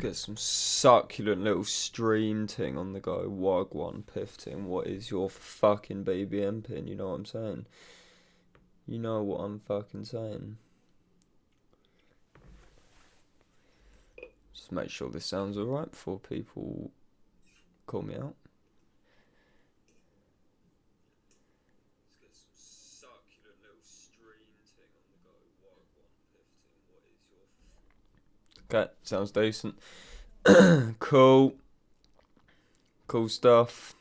Get some succulent little stream ting on the go. Wagwan piff ting. What is your fucking BBM pin? You know what I'm saying? You know what I'm fucking saying. Just make sure this sounds alright before people call me out. Let's get some succulent little stream ting on the go. Wagwan piff ting. What is your... Okay, sounds decent. Cool. Cool stuff.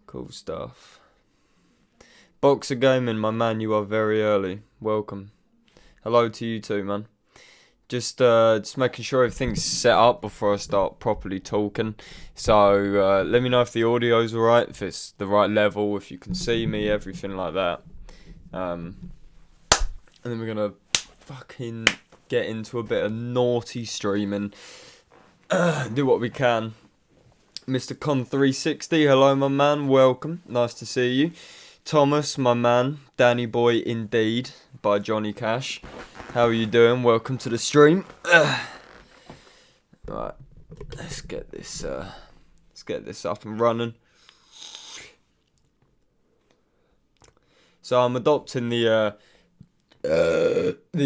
Cool stuff. Boxer Gaming, my man, you are very early. Welcome. Hello to you too, man. Just making sure everything's set up before I start properly talking. So let me know if the audio's alright, if it's the right level, if you can see me, everything like that. And then we're gonna fucking get into a bit of naughty streaming. Do what we can. Mr. Con360, hello my man, welcome. Nice to see you. Thomas, my man, Danny Boy Indeed by Johnny Cash. How are you doing? Welcome to the stream. Right, let's get this up and running. So I'm adopting the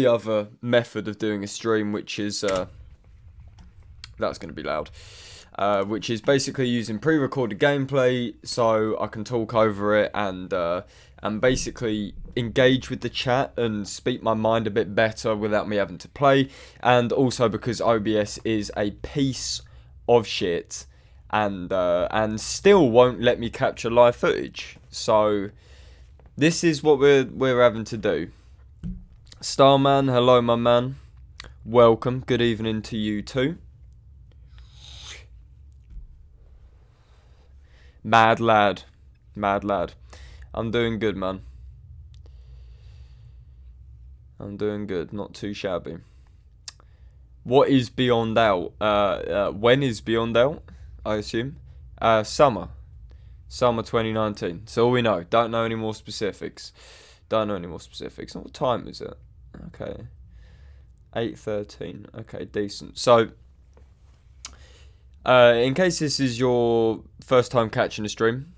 other method of doing a stream, which is that's going to be loud. Which is basically using pre-recorded gameplay so I can talk over it and basically engage with the chat and speak my mind a bit better without me having to play. And also because OBS is a piece of shit and still won't let me capture live footage. So this is what we're having to do. Starman, hello my man. Welcome. Good evening to you too. Mad lad. I'm doing good, man. I'm doing good. Not too shabby. What is Beyond out? When is Beyond out? I assume. Summer 2019. So all we know. Don't know any more specifics. And what time is it? Okay. 8:13. Okay, decent. So in case this is your first time catching a stream,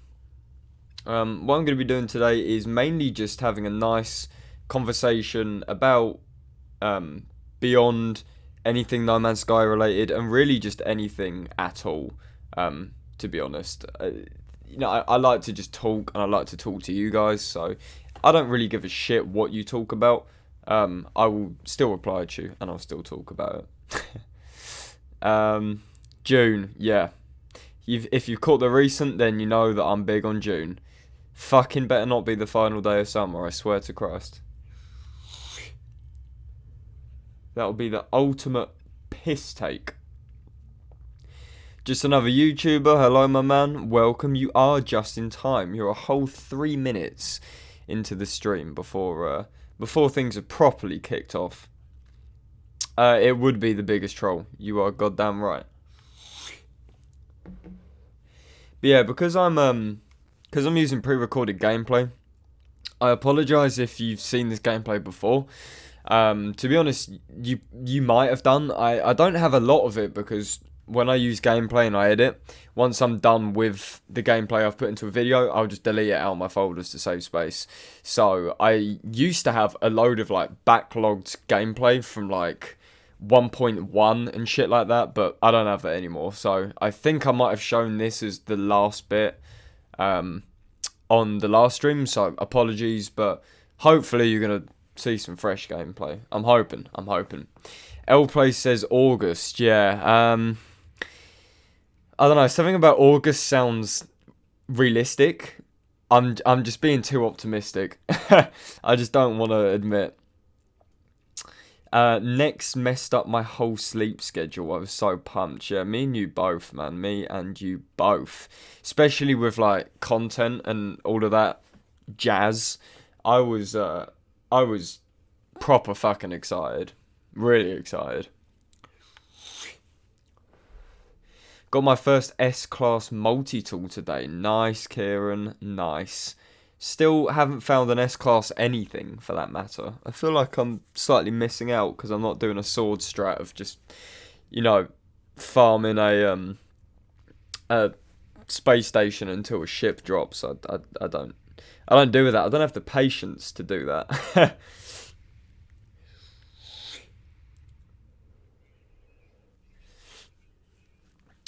what I'm going to be doing today is mainly just having a nice conversation about beyond anything No Man's Sky related, and really just anything at all, to be honest. I like to just talk, and I like to talk to you guys, so I don't really give a shit what you talk about. I will still reply to you, and I'll still talk about it. June, yeah. If you've caught the recent, then you know that I'm big on June. Fucking better not be the final day of summer, I swear to Christ. That'll be the ultimate piss take. Just another YouTuber, hello my man, welcome. You are just in time. You're a whole 3 minutes into the stream before things are properly kicked off. It would be the biggest troll. You are goddamn right. But yeah, because I'm using pre-recorded gameplay, I apologise if you've seen this gameplay before. To be honest, you might have done. I don't have a lot of it because when I use gameplay and I edit, once I'm done with the gameplay I've put into a video, I'll just delete it out of my folders to save space. So I used to have a load of like backlogged gameplay from like 1.1 and shit like that, but I don't have that anymore. So I think I might have shown this as the last bit on the last stream, so apologies, but hopefully you're gonna see some fresh gameplay. I'm hoping. L-Place says August. Yeah, I don't know, something about August sounds realistic. I'm just being too optimistic. I just don't want to admit. Next messed up my whole sleep schedule. I was so pumped. Yeah, me and you both, man. Me and you both. Especially with like content and all of that jazz. I was proper fucking excited. Really excited. Got my first S-Class multi-tool today. Nice, Kieran. Nice. Still haven't found an S-Class anything, for that matter. I feel like I'm slightly missing out because I'm not doing a sword strat of just you know, farming a space station until a ship drops. I don't do that. I don't have the patience to do that.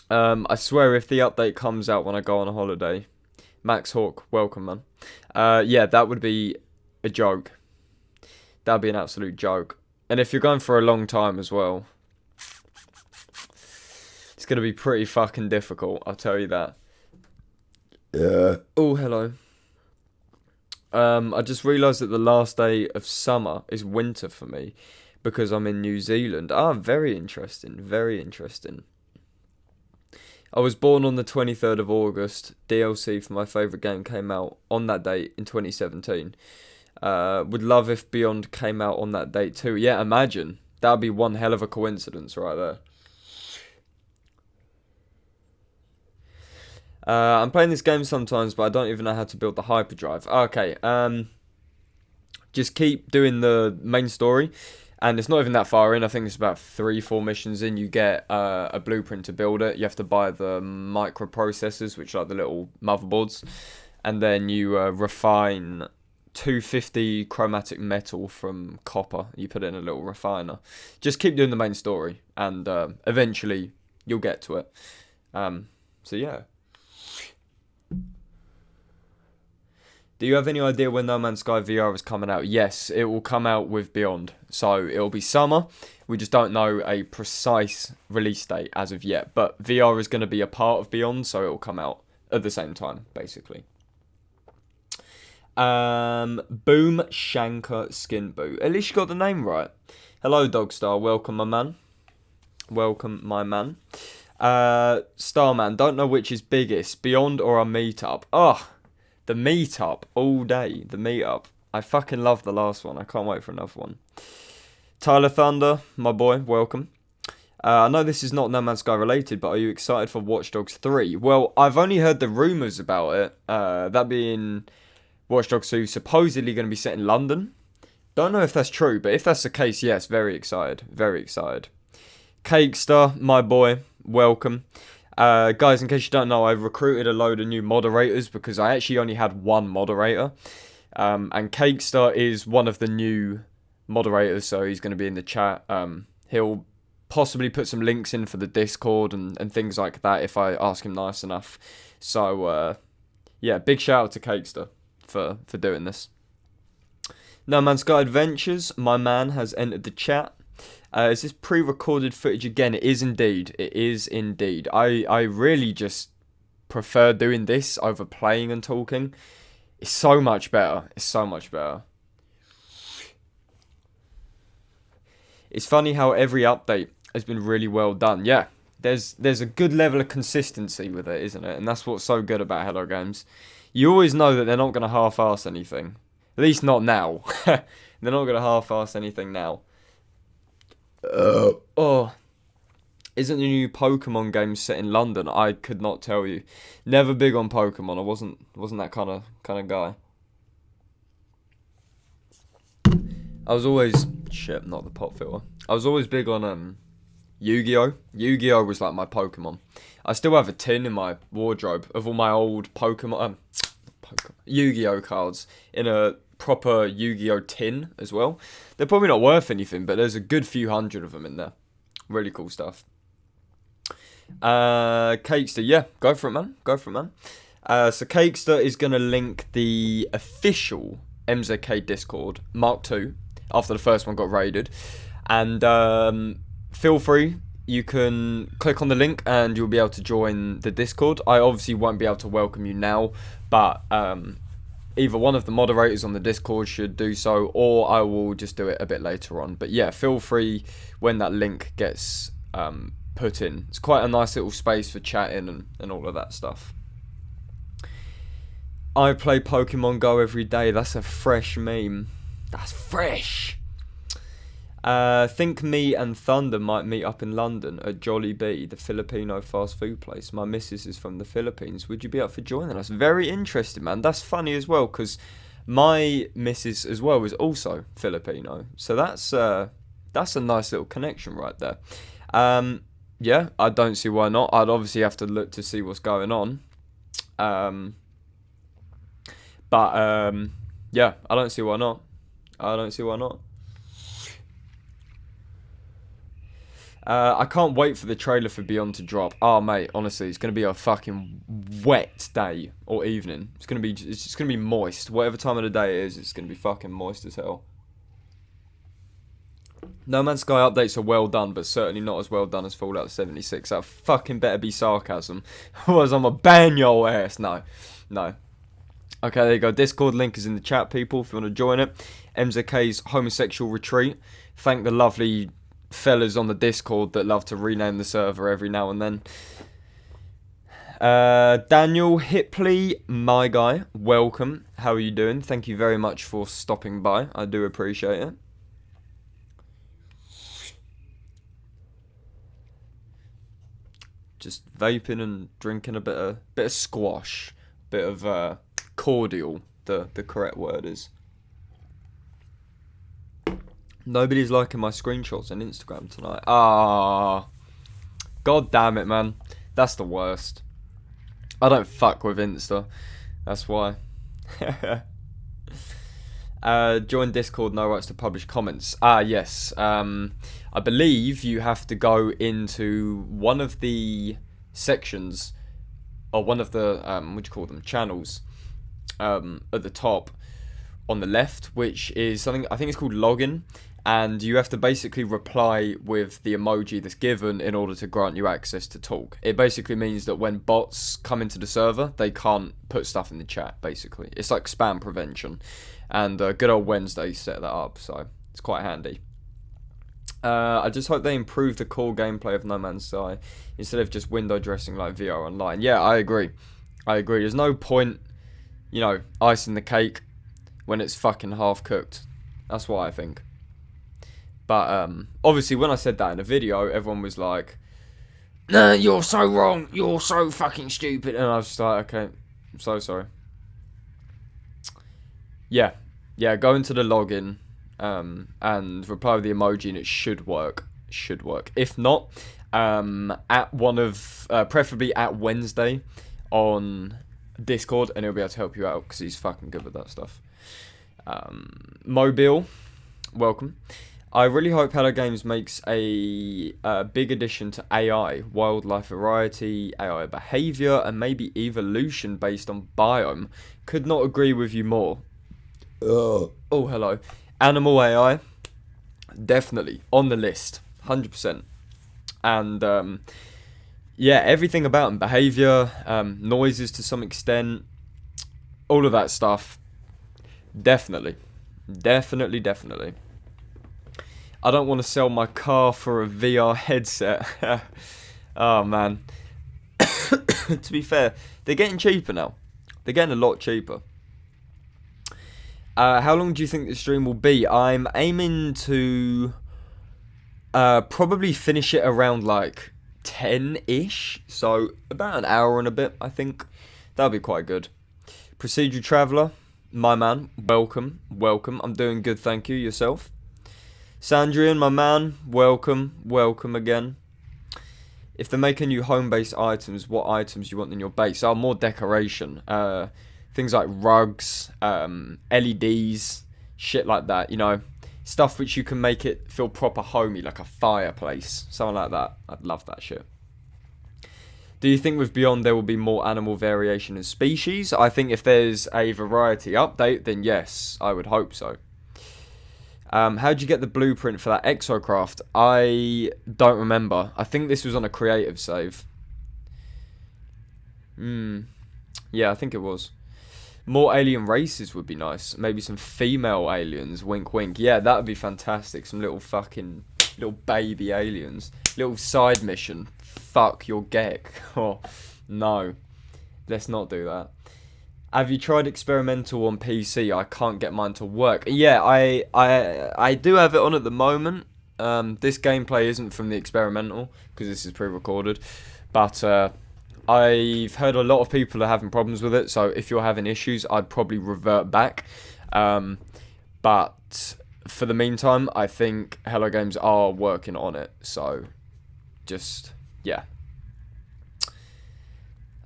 I swear if the update comes out when I go on a holiday, Max Hawk, welcome, man. Yeah, that would be a joke. That'd be an absolute joke. And if you're going for a long time as well, it's gonna be pretty fucking difficult. I'll tell you that. Yeah. Oh, hello. I just realised that the last day of summer is winter for me because I'm in New Zealand. Ah, very interesting. Very interesting. I was born on the 23rd of August. DLC for my favourite game came out on that date in 2017. Would love if Beyond came out on that date too. Yeah, imagine. That would be one hell of a coincidence right there. I'm playing this game sometimes, but I don't even know how to build the hyperdrive. Okay, just keep doing the main story. And it's not even that far in. I think it's about 3-4 missions in. You get a blueprint to build it. You have to buy the microprocessors, which are like the little motherboards. And then you refine 250 chromatic metal from copper. You put it in a little refiner. Just keep doing the main story. And eventually you'll get to it. So yeah. Do you have any idea when No Man's Sky VR is coming out? Yes, it will come out with Beyond. So it'll be summer. We just don't know a precise release date as of yet. But VR is going to be a part of Beyond, so it'll come out at the same time, basically. Boom Shankar Skin Boot. At least you got the name right. Hello, Dogstar. Welcome, my man. Welcome, my man. Starman. Don't know which is biggest, Beyond or a meetup. Oh. The meetup all day. The meetup. I fucking love the last one. I can't wait for another one. Tyler Thunder, my boy, welcome. I know this is not No Man's Sky related, but are you excited for Watch Dogs 3? Well, I've only heard the rumours about it. That being Watch Dogs 2 supposedly going to be set in London. Don't know if that's true, but if that's the case, yes, very excited. Very excited. Cakestar, my boy, welcome. Guys, in case you don't know, I've recruited a load of new moderators because I actually only had one moderator. And Cakestar is one of the new moderators, so he's going to be in the chat. He'll possibly put some links in for the Discord and things like that if I ask him nice enough. So, yeah, big shout out to Cakestar for doing this. No Man's Sky Adventures, my man has entered the chat. Is this pre-recorded footage again? It is indeed. It is indeed. I really just prefer doing this over playing and talking. It's so much better. It's so much better. It's funny how every update has been really well done. Yeah, there's a good level of consistency with it, isn't it? And that's what's so good about Hello Games. You always know that they're not going to half-ass anything. At least not now. They're not going to half-ass anything now. Oh, isn't the new Pokemon game set in London? I could not tell you. Never big on Pokemon. I wasn't that kind of guy. I was always shit, not the pop filter. I was always big on Yu-Gi-Oh. Yu-Gi-Oh was like my Pokemon. I still have a tin in my wardrobe of all my old Pokemon Yu-Gi-Oh cards in a proper Yu-Gi-Oh tin as well. They're probably not worth anything, but there's a good few hundred of them in there. Really cool stuff. Cakester, yeah, go for it, man. Go for it, man. So Cakester is going to link the official MZK Discord, Mark II, after the first one got raided. And feel free, you can click on the link and you'll be able to join the Discord. I obviously won't be able to welcome you now, but either one of the moderators on the Discord should do so, or I will just do it a bit later on. But yeah, feel free when that link gets put in. It's quite a nice little space for chatting and all of that stuff. I play Pokemon Go every day. That's a fresh meme. That's fresh. Think me and Thunder might meet up in London at Jollibee, the Filipino fast food place. My missus is from the Philippines. Would you be up for joining us? Very interesting, man. That's funny as well, because my missus as well is also Filipino. So that's a nice little connection right there. yeah, I don't see why not. I'd obviously have to look to see what's going on. Yeah, I don't see why not. I don't see why not. I can't wait for the trailer for Beyond to drop. Oh, mate, honestly, it's gonna be a fucking wet day or evening. It's just gonna be moist. Whatever time of the day it is, it's gonna be fucking moist as hell. No Man's Sky updates are well done, but certainly not as well done as Fallout 76. That fucking better be sarcasm. Otherwise, I'm gonna ban your ass. No. Okay, there you go. Discord link is in the chat, people, if you want to join it. MZK's homosexual retreat. Thank the lovely fellas on the Discord that love to rename the server every now and then. Daniel Hipley, my guy, welcome. How are you doing? Thank you very much for stopping by. I do appreciate it. Just vaping and drinking a bit of squash, bit of cordial. The correct word is. Nobody's liking my screenshots on Instagram tonight. Ah, god damn it, man. That's the worst. I don't fuck with Insta. That's why. Join Discord, no rights to publish comments. Yes. I believe you have to go into one of the sections, or one of the, what do you call them, channels, at the top on the left, which is something, I think it's called login, and you have to basically reply with the emoji that's given in order to grant you access to talk. It basically means that when bots come into the server, they can't put stuff in the chat, basically. It's like spam prevention, and good old Wednesday set that up, so it's quite handy. I just hope they improve the core gameplay of No Man's Sky instead of just window dressing like VR Online. Yeah, I agree. There's no point, icing the cake when it's fucking half cooked. That's what I think. But obviously when I said that in a video, everyone was like, "Nah, you're so wrong. You're so fucking stupid." And I was just like, okay, I'm so sorry. Yeah, go into the login. And reply with the emoji, and it should work. If not, preferably at Wednesday on Discord, and he'll be able to help you out because he's fucking good with that stuff. Mobile, welcome. I really hope Hello Games makes a big addition to AI, wildlife variety, AI behavior, and maybe evolution based on biome. Could not agree with you more. Oh, hello. Animal AI, definitely on the list, 100%. And everything about them, behavior, noises to some extent, all of that stuff, definitely. I don't want to sell my car for a VR headset. Oh man. To be fair, they're getting cheaper now. They're getting a lot cheaper. How long do you think the stream will be? I'm aiming to probably finish it around like 10-ish. So about an hour and a bit, I think. That'll be quite good. Procedural Traveller, my man, welcome. I'm doing good, thank you. Yourself? Sandrian, my man, welcome again. If they're making new home-based items, what items you want in your base? Oh, more decoration. Things like rugs, LEDs, shit like that, stuff which you can make it feel proper homey, like a fireplace, something like that. I'd love that shit. Do you think with Beyond there will be more animal variation in species? I think if there's a variety update, then yes, I would hope so. How'd you get the blueprint for that Exocraft? I don't remember. I think this was on a creative save. Yeah, I think it was. More alien races would be nice. Maybe some female aliens. Wink, wink. Yeah, that would be fantastic. Some little baby aliens. Little side mission. Fuck your Gek. Oh, no. Let's not do that. Have you tried experimental on PC? I can't get mine to work. Yeah, I do have it on at the moment. This gameplay isn't from the experimental because this is pre-recorded. But I've heard a lot of people are having problems with it, so if you're having issues, I'd probably revert back. But for the meantime, I think Hello Games are working on it, so just Yeah.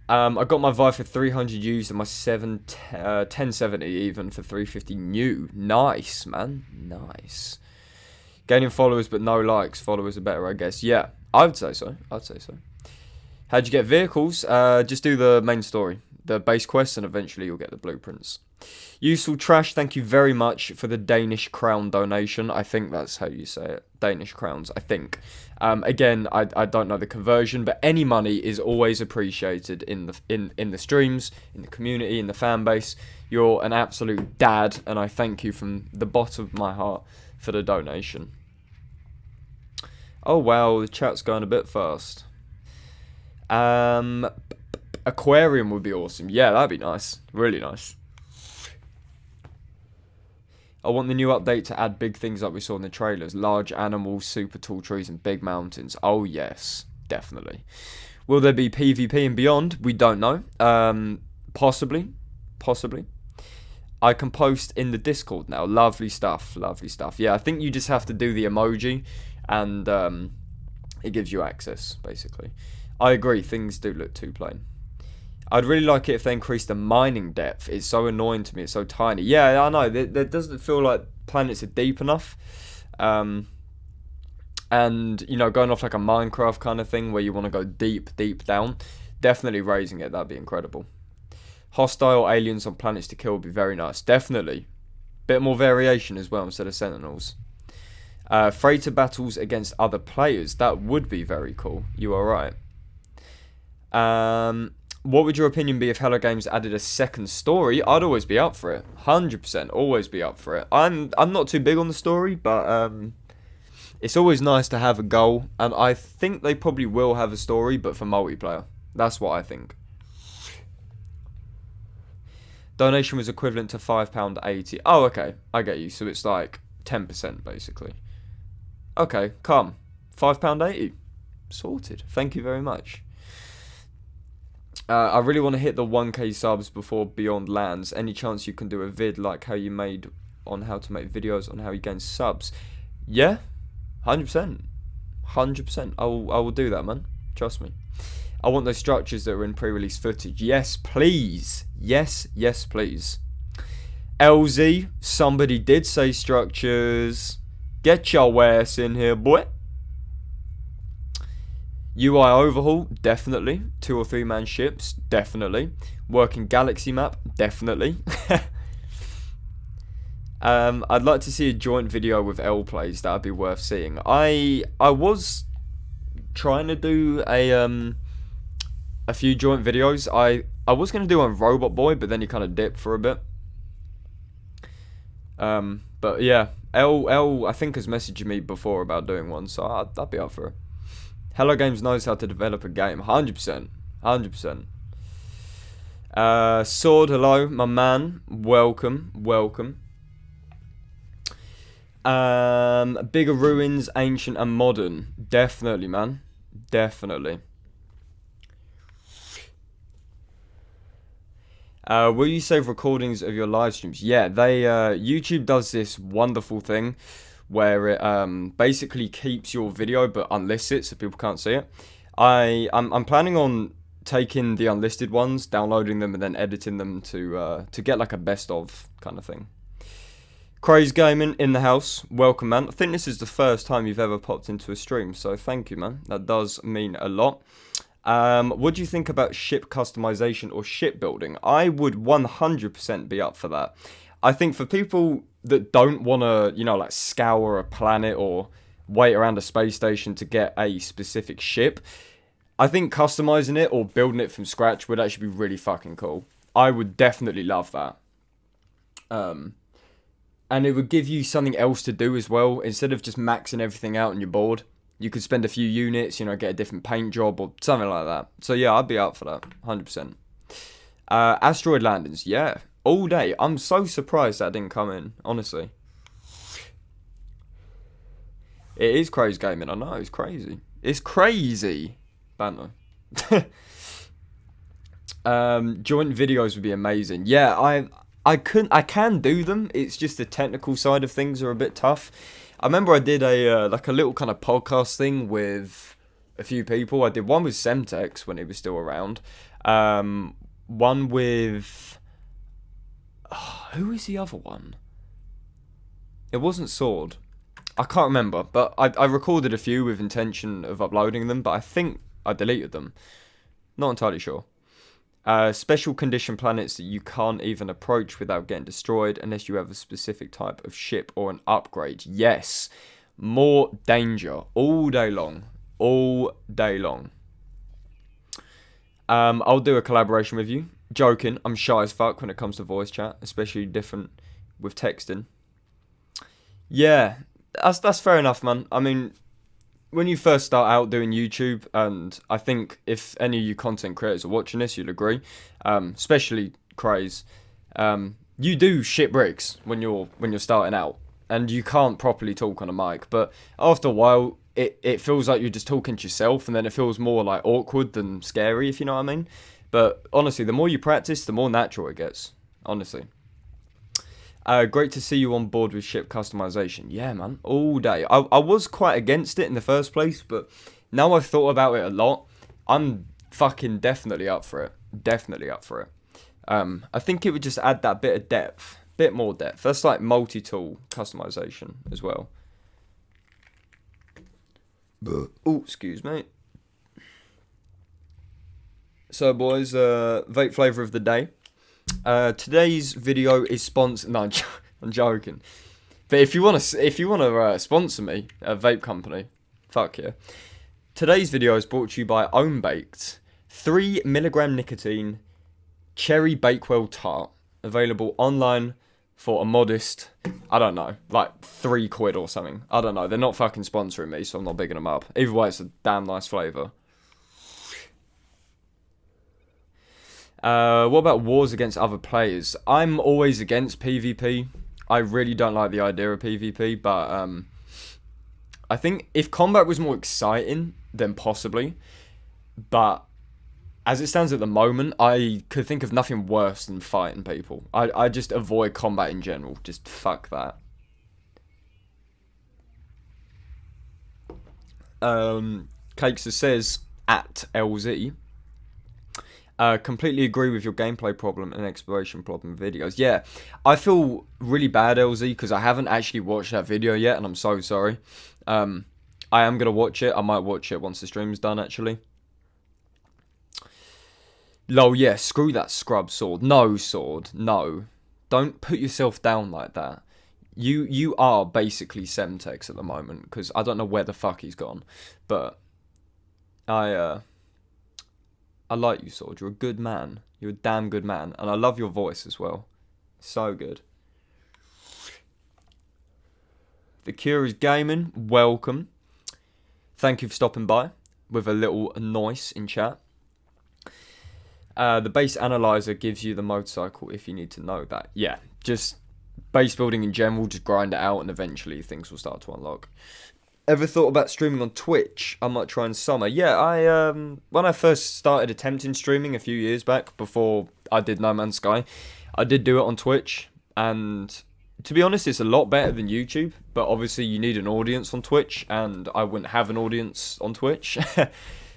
I got my Vive for 300 used and my 1070 even for 350 new. Nice, man. Nice. Gaining followers but no likes. Followers are better, I guess. Yeah, I would say so. How'd you get vehicles? Just do the main story, the base quest, and eventually you'll get the blueprints. Useful Trash, thank you very much for the Danish crown donation. I think that's how you say it. Danish crowns, I think. Again, I don't know the conversion, but any money is always appreciated in the streams, in the community, in the fan base. You're an absolute dad, and I thank you from the bottom of my heart for the donation. Oh wow, the chat's going a bit fast. Aquarium would be awesome. Yeah, that'd be nice. Really nice. I want the new update to add big things like we saw in the trailers. Large animals, super tall trees, and big mountains. Oh, yes. Definitely. Will there be PvP and beyond? We don't know. Possibly. I can post in the Discord now. Lovely stuff. Yeah, I think you just have to do the emoji, and it gives you access, basically. I agree. Things do look too plain. I'd really like it if they increased the mining depth. It's so annoying to me. It's so tiny. Yeah, I know. There doesn't feel like planets are deep enough. And, you know, going off like a Minecraft kind of thing where you want to go deep down. Definitely raising it. That'd be incredible. Hostile aliens on planets to kill would be very nice. Definitely. Bit more variation as well instead of Sentinels. Freighter battles against other players. That would be very cool. You are right. What would your opinion be if Hello Games added a second story? I'd always be up for it. 100%. Always be up for it. I'm not too big on the story, but it's always nice to have a goal. And I think they probably will have a story, but for multiplayer. That's what I think. Donation was equivalent to £5.80. Oh, okay. I get you. So it's like 10% basically. Okay, calm. £5.80. Sorted. Thank you very much. I really want to hit the 1k subs before Beyond lands. Any chance you can do a vid like how you made on how to make videos on how you gain subs? Yeah, 100%. 100%. I will do that, man. Trust me. I want those structures that were in pre-release footage. Yes, please. Yes, please. LZ, somebody did say structures. Get your ass in here, boy. UI overhaul, definitely. 2 or 3 man ships, definitely. Working galaxy map, definitely. I'd like to see a joint video with L plays. That'd be worth seeing. I was trying to do a few joint videos. I was gonna do on Robot Boy, but then he kind of dipped for a bit. But yeah, L I think has messaged me before about doing one, so I'd be up for it. Hello Games knows how to develop a game. 100%. 100%. Sword, hello, my man. Welcome. Bigger ruins, ancient and modern. Definitely, man. Definitely. Will you save recordings of your live streams? Yeah, YouTube does this wonderful thing where it basically keeps your video but unlists it so people can't see it. I'm planning on taking the unlisted ones, downloading them, and then editing them to get like a best of kind of thing. Craze Gaming in the house, welcome, man. I think this is the first time you've ever popped into a stream, so thank you, man. That does mean a lot. What do you think about ship customization or shipbuilding? I would 100% be up for that. I think for people that don't want to, you know, like scour a planet or wait around a space station to get a specific ship, I think customizing it or building it from scratch would actually be really fucking cool. I would definitely love that. And it would give you something else to do as well. Instead of just maxing everything out and you're bored, you could spend a few units, you know, get a different paint job or something like that. So yeah, I'd be up for that, 100%. Asteroid landings, yeah, all day. I'm so surprised that didn't come in, honestly. It is Crazy Gaming, I know, it's crazy. It's crazy. Banter. Joint videos would be amazing. Yeah, I can do them. It's just the technical side of things are a bit tough. I remember I did a like a little kind of podcast thing with a few people. I did one with Semtex when he was still around. One with... who is the other one? It wasn't Sword. I can't remember, but I recorded a few with intention of uploading them, but I think I deleted them. Not entirely sure. Special condition planets that you can't even approach without getting destroyed unless you have a specific type of ship or an upgrade. Yes, more danger all day long. All day long. I'll do a collaboration with you. Joking, I'm shy as fuck when it comes to voice chat, especially different with texting. Yeah, that's fair enough, man. I mean, when you first start out doing YouTube, and I think if any of you content creators are watching this, you'll agree, especially Craze, you do shit bricks when you're starting out, and you can't properly talk on a mic. But after a while, it feels like you're just talking to yourself, and then it feels more like awkward than scary, if you know what I mean. But honestly, the more you practice, the more natural it gets. Honestly. Great to see you on board with ship customization. Yeah, man, all day. I was quite against it in the first place, but now I've thought about it a lot, I'm fucking definitely up for it. Definitely up for it. I think it would just add that bit of depth, bit more depth. That's like multi-tool customization as well. Oh, excuse me. So, boys, vape flavor of the day. Today's video is sponsored. No, I'm joking. But if you wanna sponsor me, a vape company, fuck yeah. Today's video is brought to you by Own Baked. 3 milligram nicotine cherry Bakewell tart, available online for a modest, I don't know, like £3 or something. I don't know. They're not fucking sponsoring me, so I'm not bigging them up. Either way, it's a damn nice flavour. What about wars against other players? I'm always against PvP. I really don't like the idea of PvP, but I think if combat was more exciting, then possibly. But as it stands at the moment, I could think of nothing worse than fighting people. I just avoid combat in general. Just fuck that. Cakes says, at LZ. Completely agree with your gameplay problem and exploration problem videos. Yeah, I feel really bad, LZ, because I haven't actually watched that video yet, and I'm so sorry. I am going to watch it. I might watch it once the stream's done, actually. Lol, yeah, screw that scrub sword. No, sword, no. Don't put yourself down like that. You are basically Semtex at the moment, because I don't know where the fuck he's gone. But I like you, Sword. You're a good man. You're a damn good man. And I love your voice as well. So good. The Cure is Gaming. Welcome. Thank you for stopping by with a little noise in chat. The base analyzer gives you the motorcycle if you need to know that. Yeah, just base building in general. Just grind it out and eventually things will start to unlock. Ever thought about streaming on Twitch? I might try in summer. Yeah, when I first started attempting streaming a few years back, before I did No Man's Sky, I did do it on Twitch, and to be honest, it's a lot better than YouTube, but obviously you need an audience on Twitch, and I wouldn't have an audience on Twitch.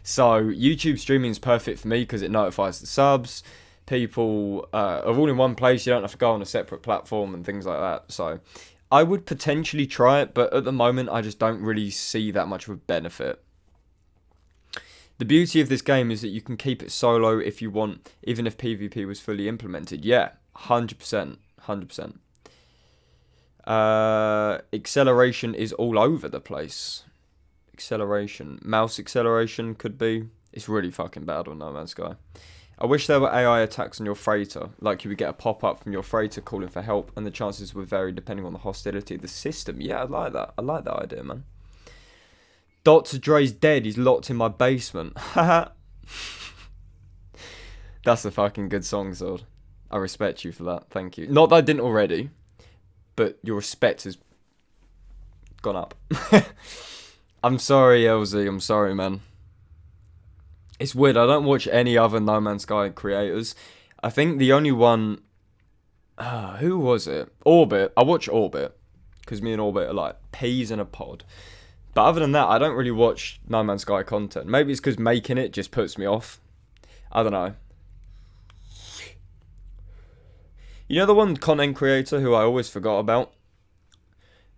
So YouTube streaming is perfect for me because it notifies the subs. People are all in one place. You don't have to go on a separate platform and things like that. So I would potentially try it, but at the moment, I just don't really see that much of a benefit. The beauty of this game is that you can keep it solo if you want, even if PvP was fully implemented. Yeah, 100%. 100%. Acceleration is all over the place. Acceleration. Mouse acceleration could be. It's really fucking bad on No Man's Sky. I wish there were AI attacks on your freighter, like you would get a pop-up from your freighter calling for help, and the chances would vary depending on the hostility of the system. Yeah, I like that. I like that idea, man. Dr. Dre's dead. He's locked in my basement. Haha. That's a fucking good song, Zord. I respect you for that. Thank you. Not that I didn't already, but your respect has gone up. I'm sorry, LZ. I'm sorry, man. It's weird. I don't watch any other No Man's Sky creators. I think the only one... who was it? Orbit. I watch Orbit. Because me and Orbit are like peas in a pod. But other than that, I don't really watch No Man's Sky content. Maybe it's because making it just puts me off. I don't know. You know the one content creator who I always forgot about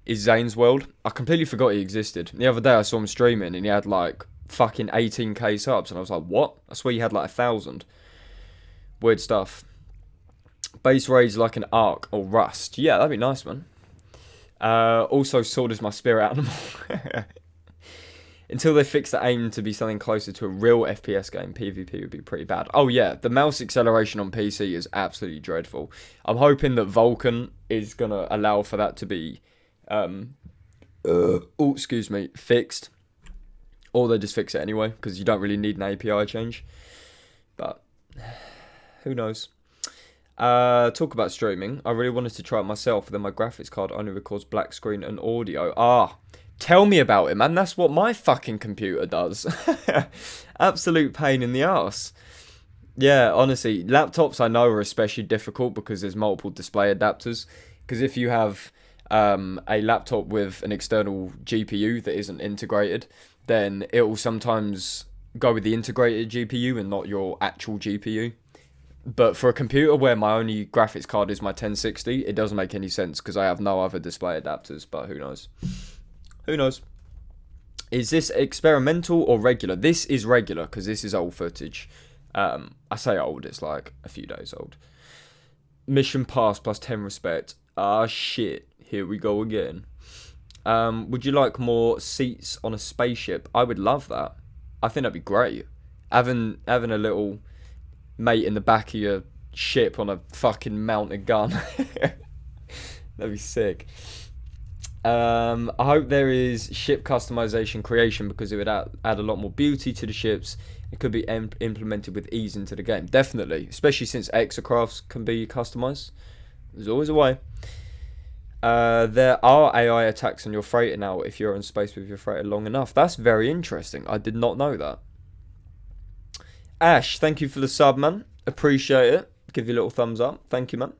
is Zane's World. I completely forgot he existed. The other day I saw him streaming and he had like fucking 18k subs and I was like, what? I swear he had like 1,000. Weird stuff. Base raise like an Ark or Rust. Yeah, that'd be nice, man. Also, Sword is my spirit animal. Until they fix the aim to be something closer to a real FPS game, PvP would be pretty bad. Oh yeah, the mouse acceleration on PC is absolutely dreadful. I'm hoping that Vulkan is going to allow for that to be, fixed. Or they just fix it anyway, because you don't really need an API change. But, who knows. Talk about streaming. I really wanted to try it myself, but then my graphics card only records black screen and audio. Tell me about it, man. That's what my fucking computer does. Absolute pain in the arse. Yeah, honestly, laptops I know are especially difficult because there's multiple display adapters. Because if you have a laptop with an external GPU that isn't integrated, then it will sometimes go with the integrated GPU and not your actual GPU. But for a computer where my only graphics card is my 1060, it doesn't make any sense because I have no other display adapters, but who knows. Who knows? Is this experimental or regular? This is regular because this is old footage. I say old, it's like a few days old. Mission pass plus 10 respect. Shit. Here we go again. Would you like more seats on a spaceship? I would love that. I think that'd be great. Having a little mate in the back of your ship on a fucking mounted gun. That'd be sick. I hope there is ship customization creation because it would add a lot more beauty to the ships. It could be implemented with ease into the game. Definitely, especially since exocrafts can be customized. There's always a way. There are AI attacks on your freighter now if you're in space with your freighter long enough. That's very interesting. I did not know that. Ash, thank you for the sub, man. Appreciate it. Give you a little thumbs up. Thank you, man.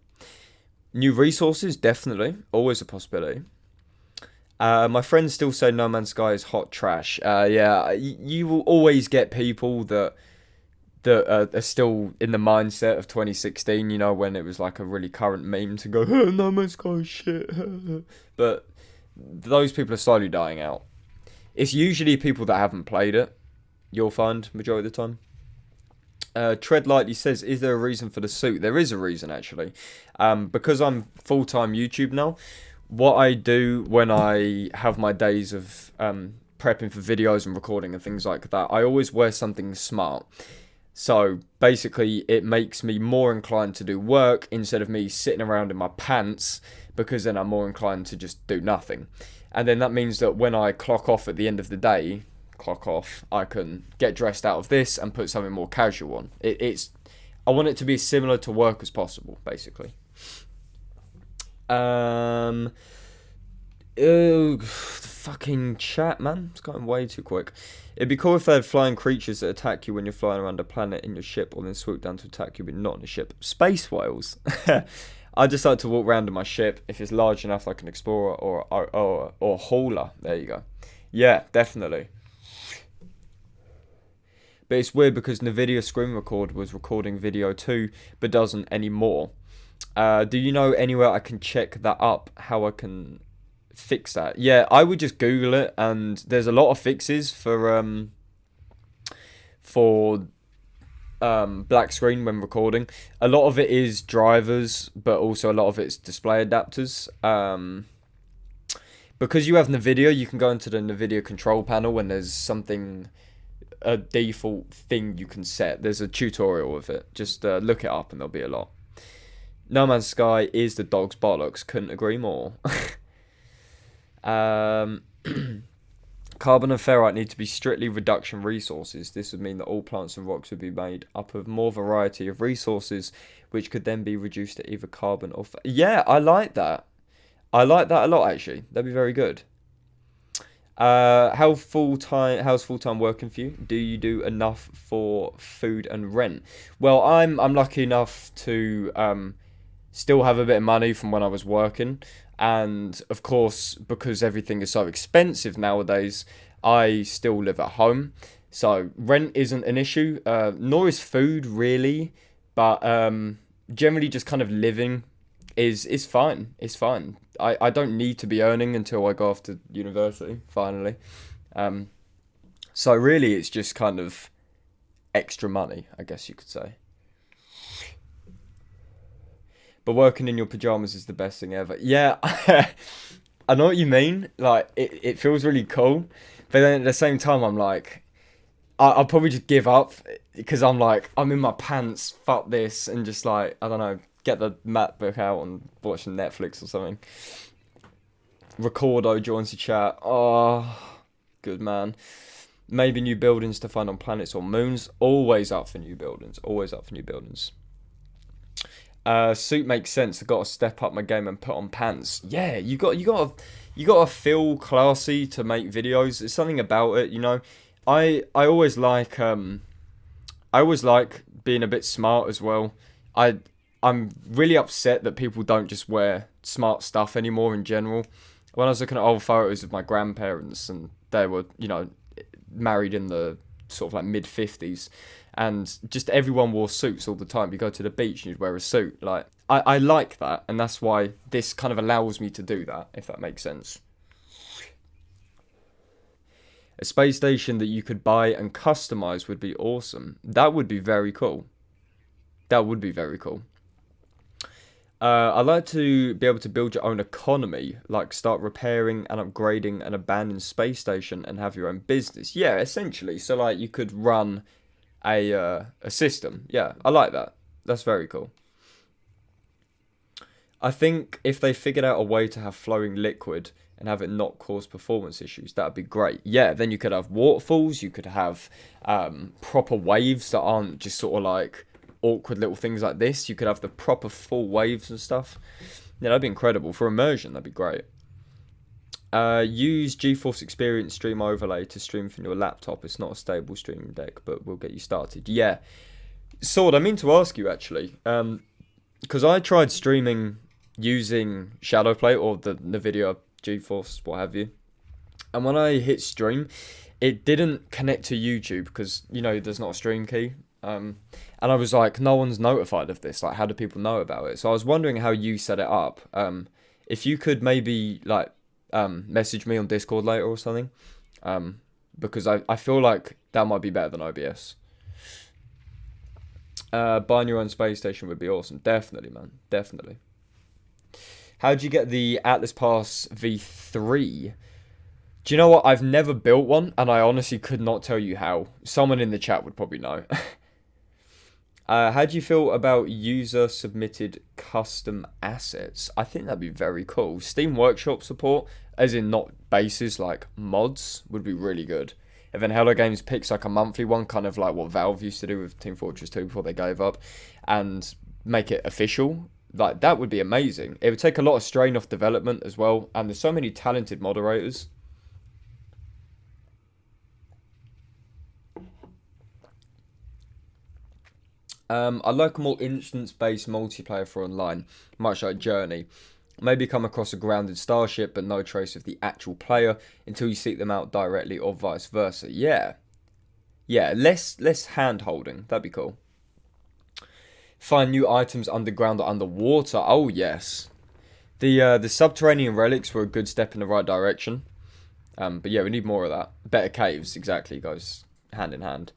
New resources, definitely. Always a possibility. My friends still say No Man's Sky is hot trash. Yeah, you will always get people that are still in the mindset of 2016, you know, when it was like a really current meme to go, oh, No Man's Sky is shit. But those people are slowly dying out. It's usually people that haven't played it, you'll find, majority of the time. Tread Lightly says, is there a reason for the suit? There is a reason, actually. Because I'm full-time YouTube now, what I do when I have my days of prepping for videos and recording and things like that, I always wear something smart. So basically it makes me more inclined to do work instead of me sitting around in my pants, because then I'm more inclined to just do nothing. And then that means that when I clock off at the end of the day, I can get dressed out of this and put something more casual on. I want it to be as similar to work as possible, basically. The fucking chat, man. It's going way too quick. It'd be cool if they had flying creatures that attack you when you're flying around a planet in your ship, or then swoop down to attack you, but not in a ship. Space whales. I just like to walk around in my ship. If it's large enough, like an explorer or hauler. There you go. Yeah, definitely. But it's weird because NVIDIA Screen Record was recording video too, but doesn't anymore. Do you know anywhere I can check that up? How I can fix that? Yeah, I would just Google it, and there's a lot of fixes for black screen when recording. A lot of it is drivers, but also a lot of it's display adapters. Because you have NVIDIA, you can go into the NVIDIA control panel and there's a default thing you can set. There's a tutorial of it. Just look it up and there'll be a lot. No Man's Sky is the dog's bollocks. Couldn't agree more. Carbon and ferrite need to be strictly reduction resources. This would mean that all plants and rocks would be made up of more variety of resources, which could then be reduced to either carbon or... Yeah, I like that. I like that a lot, actually. That'd be very good. How's full-time working for you? Do you do enough for food and rent? Well, I'm lucky enough to still have a bit of money from when I was working. And of course, because everything is so expensive nowadays, I still live at home. So rent isn't an issue, nor is food really. But generally, just kind of living is fine. It's fine. I don't need to be earning until I go off to university, finally. Um, so really, it's just kind of extra money, I guess you could say. But working in your pajamas is the best thing ever. Yeah, I know what you mean. Like, it feels really cool. But then at the same time, I'm like, I'll probably just give up because I'm like, I'm in my pants, fuck this, and just like, I don't know, get the MacBook out and watch Netflix or something. Recordo joins the chat. Oh, good man. Maybe new buildings to find on planets or moons. Always up for new buildings. Always up for new buildings. Suit makes sense. I got to step up my game and put on pants. Yeah, you got to feel classy to make videos. There's something about it, you know. I always like being a bit smart as well. I I'm really upset that people don't just wear smart stuff anymore in general. When I was looking at old photos of my grandparents and they were, you know, married in the sort of like mid 50s, and just everyone wore suits all the time. You go to the beach and you'd wear a suit. Like I like that, and that's why this kind of allows me to do that, if that makes sense. A space station that you could buy and customize would be awesome. That would be very cool. That would be very cool. I'd like to be able to build your own economy, like start repairing and upgrading an abandoned space station and have your own business. Yeah, essentially. So like you could run a system. Yeah, I like that. That's very cool. I think if they figured out a way to have flowing liquid and have it not cause performance issues, that'd be great. Yeah, then you could have waterfalls, you could have proper waves that aren't just sort of like awkward little things like this. You could have the proper full waves and stuff. Yeah, that'd be incredible. For immersion, that'd be great. Use GeForce Experience Stream Overlay to stream from your laptop. It's not a stable streaming deck, but we'll get you started. Yeah. Sword, I mean to ask you actually, because I tried streaming using Shadowplay or the NVIDIA GeForce, what have you. And when I hit stream, it didn't connect to YouTube because, you know, there's not a stream key. And I was like, no one's notified of this. Like, how do people know about it? So I was wondering how you set it up. If you could maybe, like, message me on Discord later or something. Because I feel like that might be better than OBS. Buying your own space station would be awesome. Definitely, man. Definitely. How'd you get the Atlas Pass V3? Do you know what? I've never built one, and I honestly could not tell you how. Someone in the chat would probably know. How do you feel about user-submitted custom assets? I think that'd be very cool. Steam Workshop support, as in not bases, like mods, would be really good. And then Hello Games picks like a monthly one, kind of like what Valve used to do with Team Fortress 2 before they gave up, and make it official. Like, that would be amazing. It would take a lot of strain off development as well, and there's so many talented moderators. I like a more instance-based multiplayer for online, much like Journey. Maybe come across a grounded starship, but no trace of the actual player until you seek them out directly, or vice versa. Yeah, less hand-holding. That'd be cool. Find new items underground or underwater. Oh yes, the subterranean relics were a good step in the right direction. But yeah, we need more of that. Better caves, exactly, goes hand in hand.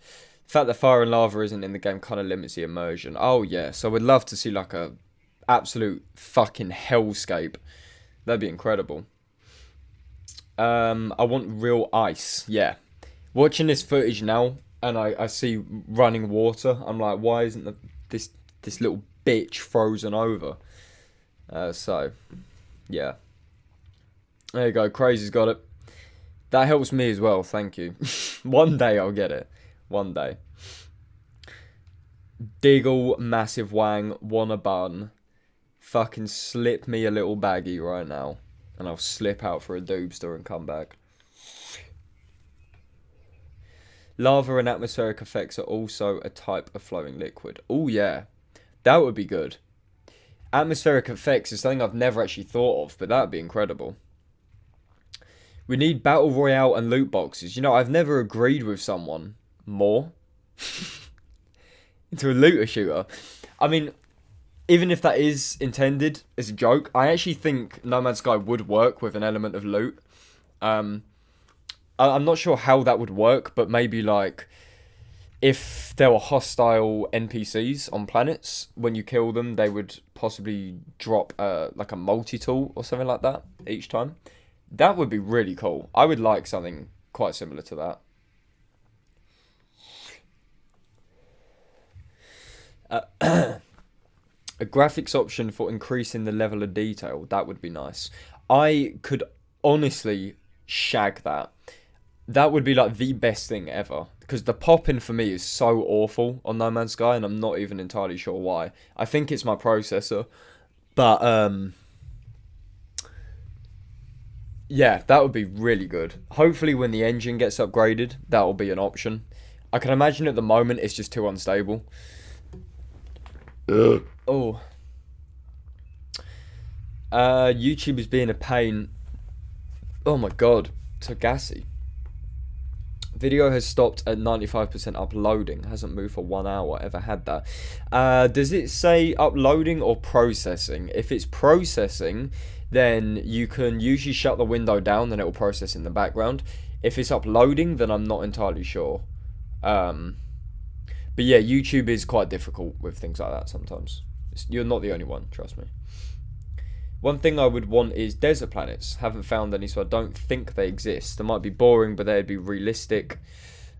The fact that fire and lava isn't in the game kind of limits the immersion. Oh yeah, so we'd love to see like a absolute fucking hellscape. That'd be incredible. I want real ice. Yeah, watching this footage now, and I see running water. I'm like, why isn't this little bitch frozen over? So yeah, there you go. Crazy's got it. That helps me as well. Thank you. One day I'll get it. One day. Diggle, massive wang, wanna bun. Fucking slip me a little baggie right now, and I'll slip out for a doobster and come back. Lava and atmospheric effects are also a type of flowing liquid. Oh yeah, that would be good. Atmospheric effects is something I've never actually thought of, but that'd be incredible. We need battle royale and loot boxes. You know, I've never agreed with someone more into a looter shooter. I mean, even if that is intended as a joke, I actually think No Man's Sky would work with an element of loot. I'm not sure how that would work, but maybe like if there were hostile NPCs on planets, when you kill them, they would possibly drop like a multi-tool or something like that each time. That would be really cool. I would like something quite similar to that. A graphics option for increasing the level of detail, that would be nice. I could honestly shag that. That would be like the best thing ever. Because the pop-in for me is so awful on No Man's Sky, and I'm not even entirely sure why. I think it's my processor. But, yeah, that would be really good. Hopefully when the engine gets upgraded, that will be an option. I can imagine at the moment it's just too unstable. Oh. YouTube is being a pain. Oh my god, so gassy. Video has stopped at 95% uploading. Hasn't moved for 1 hour. Ever had that? Does it say uploading or processing? If it's processing, then you can usually shut the window down and it will process in the background. If it's uploading, then I'm not entirely sure. But yeah, YouTube is quite difficult with things like that sometimes. You're not the only one, trust me. One thing I would want is desert planets. Haven't found any, so I don't think they exist. They might be boring, but they'd be realistic.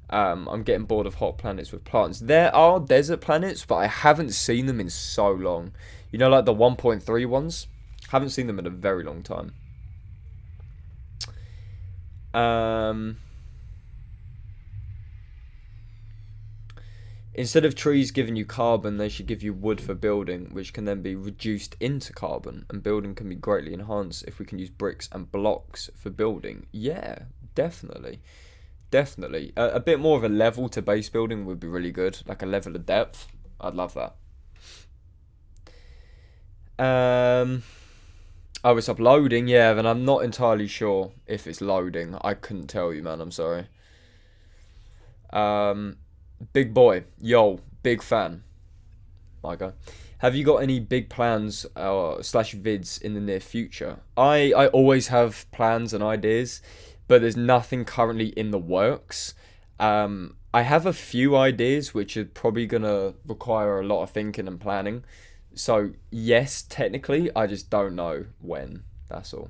I'm getting bored of hot planets with plants. There are desert planets, but I haven't seen them in so long. You know, like the 1.3 ones? Haven't seen them in a very long time. Instead of trees giving you carbon, they should give you wood for building, which can then be reduced into carbon, and building can be greatly enhanced if we can use bricks and blocks for building. Yeah, definitely. Definitely. A bit more of a level to base building would be really good, like a level of depth. I'd love that. Oh, it's uploading, yeah, then I'm not entirely sure if it's loading. I couldn't tell you, man, I'm sorry. Big boy, yo, big fan. My guy. Have you got any big plans slash vids in the near future? I always have plans and ideas, but there's nothing currently in the works. I have a few ideas which are probably gonna require a lot of thinking and planning. So yes, technically, I just don't know when. That's all.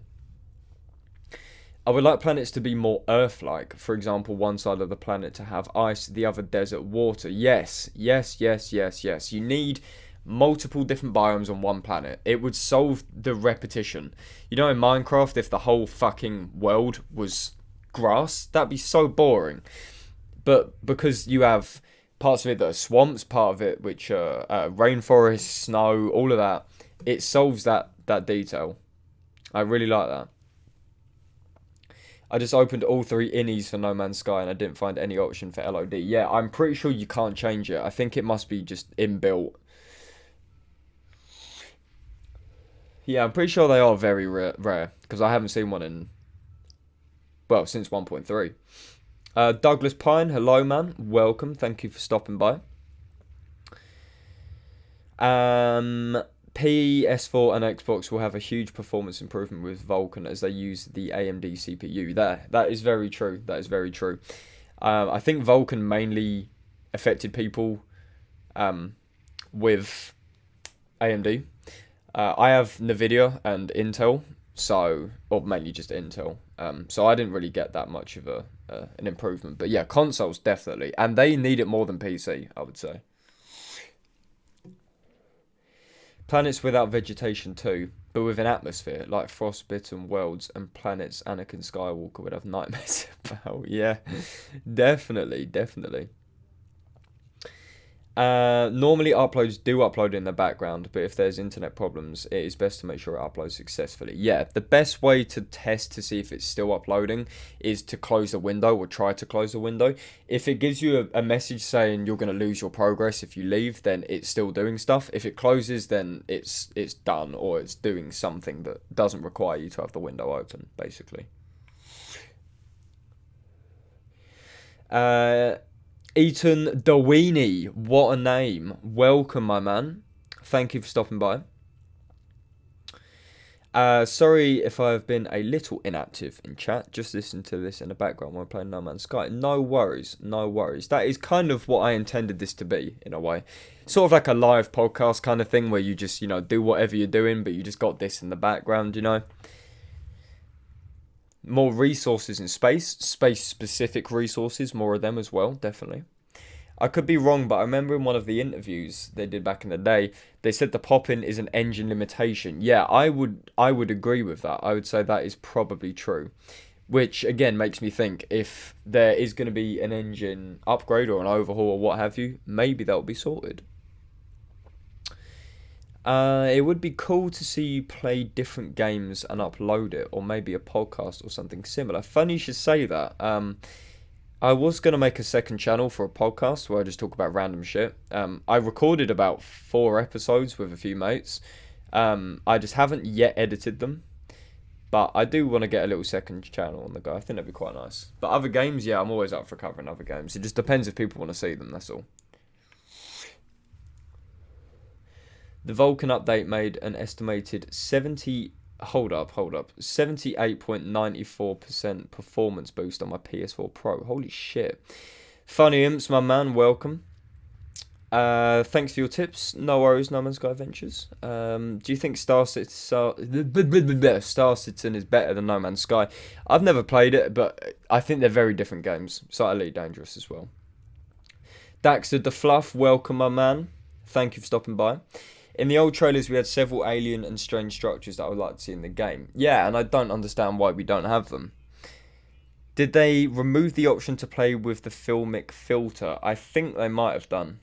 I would like planets to be more Earth-like. For example, one side of the planet to have ice, the other desert water. Yes, yes, yes, yes, yes. You need multiple different biomes on one planet. It would solve the repetition. You know, in Minecraft, if the whole fucking world was grass, that'd be so boring. But because you have parts of it that are swamps, part of it which are rainforest, snow, all of that, it solves that detail. I really like that. I just opened all 3 innies for No Man's Sky and I didn't find any option for LOD. Yeah, I'm pretty sure you can't change it. I think it must be just inbuilt. Yeah, I'm pretty sure they are very rare because I haven't seen one in, well, since 1.3. Douglas Pine, hello, man. Welcome. Thank you for stopping by. PS4 and Xbox will have a huge performance improvement with Vulkan as they use the AMD CPU. That is very true. That is very true. I think Vulkan mainly affected people with AMD. I have Nvidia and Intel, or mainly just Intel. So I didn't really get that much of an improvement. But yeah, consoles definitely, and they need it more than PC, I would say. Planets without vegetation too, but with an atmosphere, like frostbitten worlds and planets Anakin Skywalker would have nightmares about. Yeah, definitely, definitely. Normally uploads do upload in the background, but if there's internet problems, it is best to make sure it uploads successfully. Yeah, the best way to test to see if it's still uploading is to close the window or try to close the window. If it gives you a message saying you're going to lose your progress if you leave, then it's still doing stuff. If it closes, then it's done, or it's doing something that doesn't require you to have the window open, basically. Eaton Dewini, what a name. Welcome, my man. Thank you for stopping by. Sorry if I have been a little inactive in chat. Just listen to this in the background while playing No Man's Sky. No worries, no worries. That is kind of what I intended this to be, in a way. Sort of like a live podcast kind of thing where you just, do whatever you're doing, but you just got this in the background, More resources in space-specific resources, more of them as well, definitely. I could be wrong, but I remember in one of the interviews they did back in the day, they said the pop-in is an engine limitation. Yeah, I would agree with that. I would say that is probably true. Which, again, makes me think if there is going to be an engine upgrade or an overhaul or what have you, maybe that will be sorted. It would be cool to see you play different games and upload it, or maybe a podcast or something similar. Funny you should say that. I was going to make a second channel for a podcast where I just talk about random shit. I recorded about 4 episodes with a few mates. I just haven't yet edited them. But I do want to get a little second channel on the go. I think that'd be quite nice. But other games, yeah, I'm always up for covering other games. It just depends if people want to see them, that's all. The Vulkan update made an estimated 78.94% performance boost on my PS4 Pro. Holy shit. Funny Imps, my man, welcome. Thanks for your tips. No worries, No Man's Sky Adventures. Do you think Star Citizen is better than No Man's Sky? I've never played it, but I think they're very different games. Slightly dangerous as well. Daxter the Fluff, welcome, my man. Thank you for stopping by. In the old trailers, we had several alien and strange structures that I would like to see in the game. Yeah, and I don't understand why we don't have them. Did they remove the option to play with the filmic filter? I think they might have done.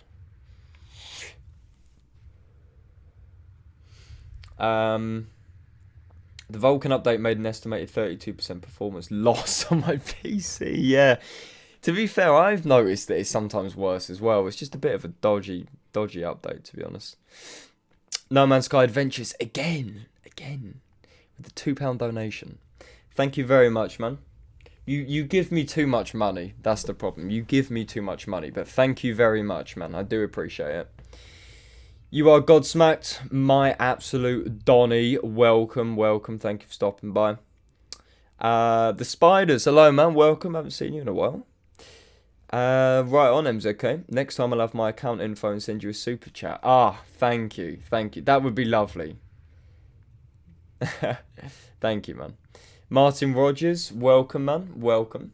The Vulkan update made an estimated 32% performance loss on my PC. Yeah. To be fair, I've noticed that it's sometimes worse as well. It's just a bit of a dodgy update, to be honest. No Man's Sky Adventures again, with the £2 donation. Thank you very much, man. You give me too much money. That's the problem. You give me too much money, but thank you very much, man. I do appreciate it. You are Godsmacked, my absolute Donny. Welcome. Thank you for stopping by. The Spiders, hello, man. Welcome. Haven't seen you in a while. Right on, MZK. Next time I'll have my account info and send you a super chat. Thank you. That would be lovely. Thank you, man. Martin Rogers, welcome, man. Welcome.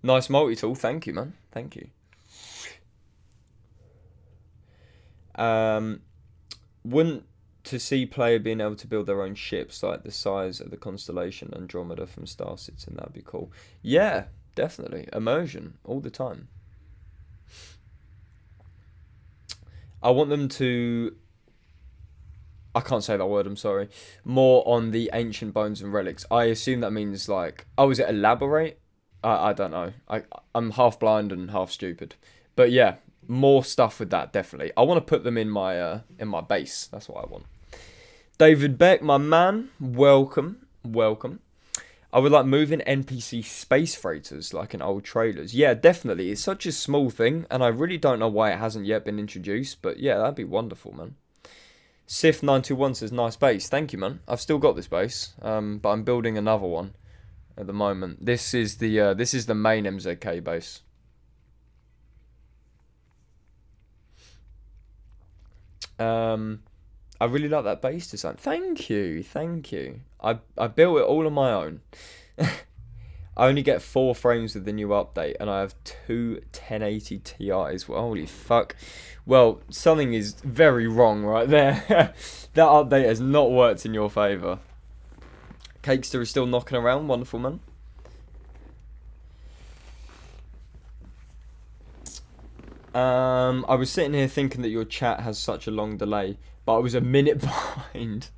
Nice multi-tool. Thank you, man. Thank you. Wouldn't to see player being able to build their own ships like the size of the constellation Andromeda from Star Citizen, that'd be cool. Yeah. Definitely. Immersion. All the time. I want them to... I can't say that word, I'm sorry. More on the ancient bones and relics. I assume that means like... Oh, is it elaborate? I don't know. I'm half blind and half stupid. But yeah, more stuff with that, definitely. I want to put them in my base. That's what I want. David Beck, my man. Welcome. I would like moving NPC space freighters like in old trailers. Yeah, definitely. It's such a small thing, and I really don't know why it hasn't yet been introduced. But yeah, that'd be wonderful, man. Sif921 says, nice base. Thank you, man. I've still got this base, but I'm building another one at the moment. This is the main MZK base. I really like that base design. Thank you. I built it all on my own. I only get 4 frames with the new update, and I have 2 1080 Ti's. Well, holy fuck. Well, something is very wrong right there. That update has not worked in your favour. Cakester is still knocking around. Wonderful, man. I was sitting here thinking that your chat has such a long delay, but I was a minute behind.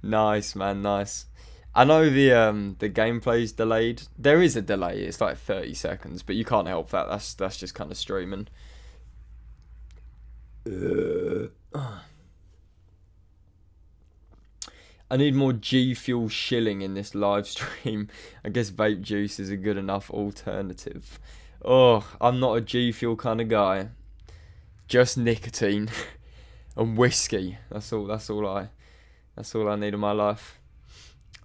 Nice, man, nice. I know the gameplay's delayed. There is a delay. It's like 30 seconds, but you can't help that. That's just kind of streaming. I need more G Fuel shilling in this live stream. I guess vape juice is a good enough alternative. Oh, I'm not a G Fuel kind of guy. Just nicotine and whiskey. That's all I need in my life.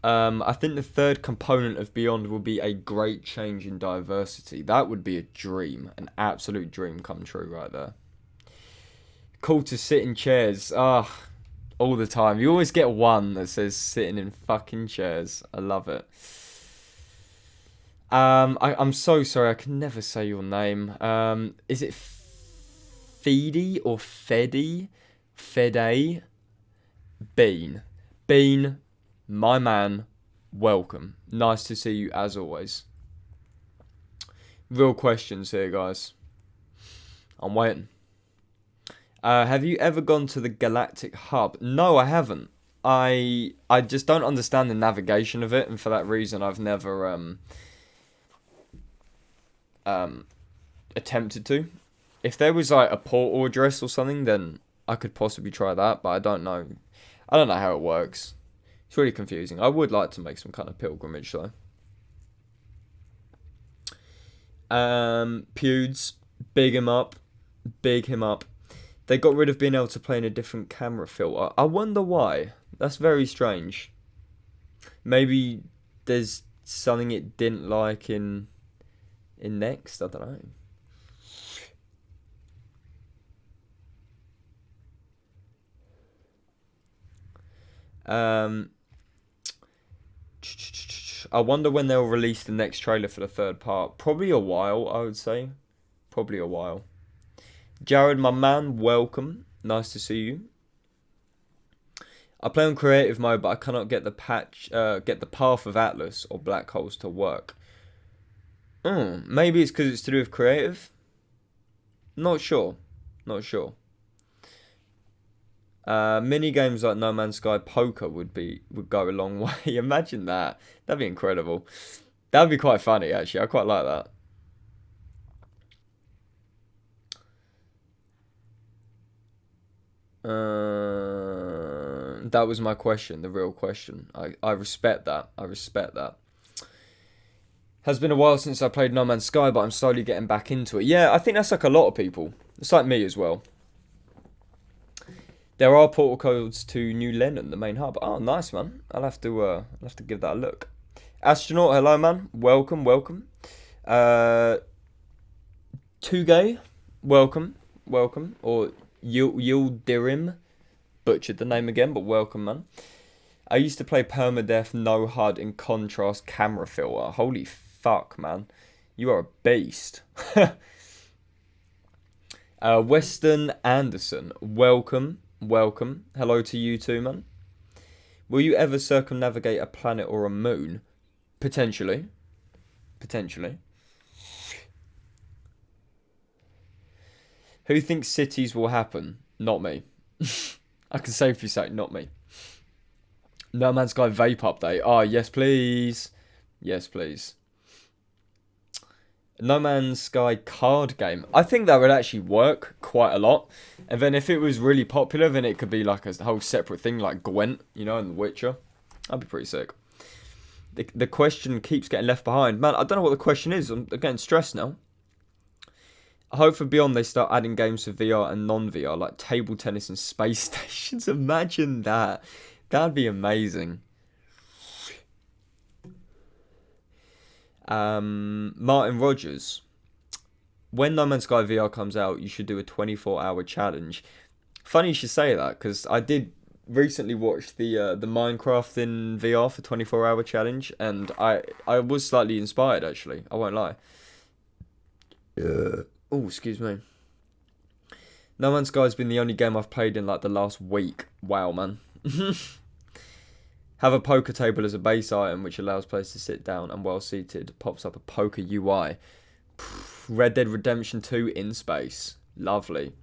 I think the third component of Beyond will be a great change in diversity. That would be a dream, an absolute dream come true right there. Cool to sit in chairs. All the time. You always get one that says sitting in fucking chairs. I love it. I'm so sorry. I can never say your name. Is it Feedy or Fede? Fede? Bean, my man, welcome. Nice to see you as always. Real questions here, guys. I'm waiting. Have you ever gone to the Galactic Hub? No, I haven't. I just don't understand the navigation of it, and for that reason, I've never attempted to. If there was like a portal address or something, then I could possibly try that, but I don't know. I don't know how it works. It's really confusing. I would like to make some kind of pilgrimage though. Pewds, big him up. They got rid of being able to play in a different camera filter. I wonder why. That's very strange. Maybe there's something it didn't like in Next. I don't know. I wonder when they'll release the next trailer for the third part. Probably a while, I would say. Probably a while. Jared, my man, welcome. Nice to see you. I play on creative mode, but I cannot get the Path of Atlas or Black Holes to work. Maybe it's because it's to do with creative. Not sure. Mini games like No Man's Sky Poker would go a long way. Imagine that. That'd be incredible. That'd be quite funny, actually. I quite like that. That was my question, the real question. I respect that. Has been a while since I played No Man's Sky, but I'm slowly getting back into it. Yeah, I think that's like a lot of people. It's like me as well. There are portal codes to New Lennon, the main hub. Oh, nice, man. I'll have to give that a look. Astronaut, hello, man. Welcome. Tugay, welcome. Or Yildirim, butchered the name again, but welcome, man. I used to play permadeath, no HUD in contrast camera filter. Holy fuck, man. You are a beast. Weston Anderson, welcome. Hello to you too, man. Will you ever circumnavigate a planet or a moon? Potentially. Who thinks cities will happen? Not me. I can safely say, not me. No Man's Sky vape update. Oh, yes, please. No Man's Sky card game. I think that would actually work quite a lot. And then if it was really popular, then it could be like a whole separate thing like Gwent, in The Witcher. That'd be pretty sick. The question keeps getting left behind. Man, I don't know what the question is. I'm getting stressed now. I hope for Beyond they start adding games for VR and non-VR, like table tennis and space stations. Imagine that. That'd be amazing. Martin Rogers. When No Man's Sky VR comes out, you should do a 24-hour challenge. Funny you should say that, because I did recently watch the Minecraft in VR for 24-hour challenge, and I was slightly inspired, actually. I won't lie. Oh, excuse me. No Man's Sky has been the only game I've played in like the last week. Wow, man. Have a poker table as a base item, which allows players to sit down and while seated pops up a poker UI. Red Dead Redemption 2 in space. Lovely.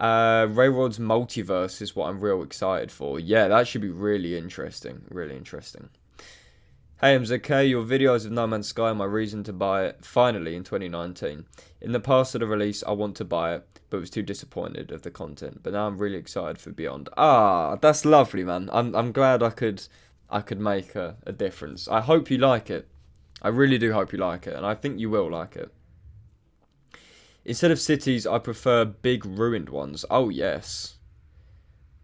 Rayrod's Multiverse is what I'm real excited for. Yeah, that should be really interesting. Really interesting. Hey MZK, your videos of No Man's Sky are my reason to buy it, finally, in 2019. In the past of the release, I want to buy it, but was too disappointed of the content. But now I'm really excited for Beyond. Ah, that's lovely, man. I'm glad I could make a difference. I hope you like it. I really do hope you like it, and I think you will like it. Instead of cities, I prefer big ruined ones. Oh, yes.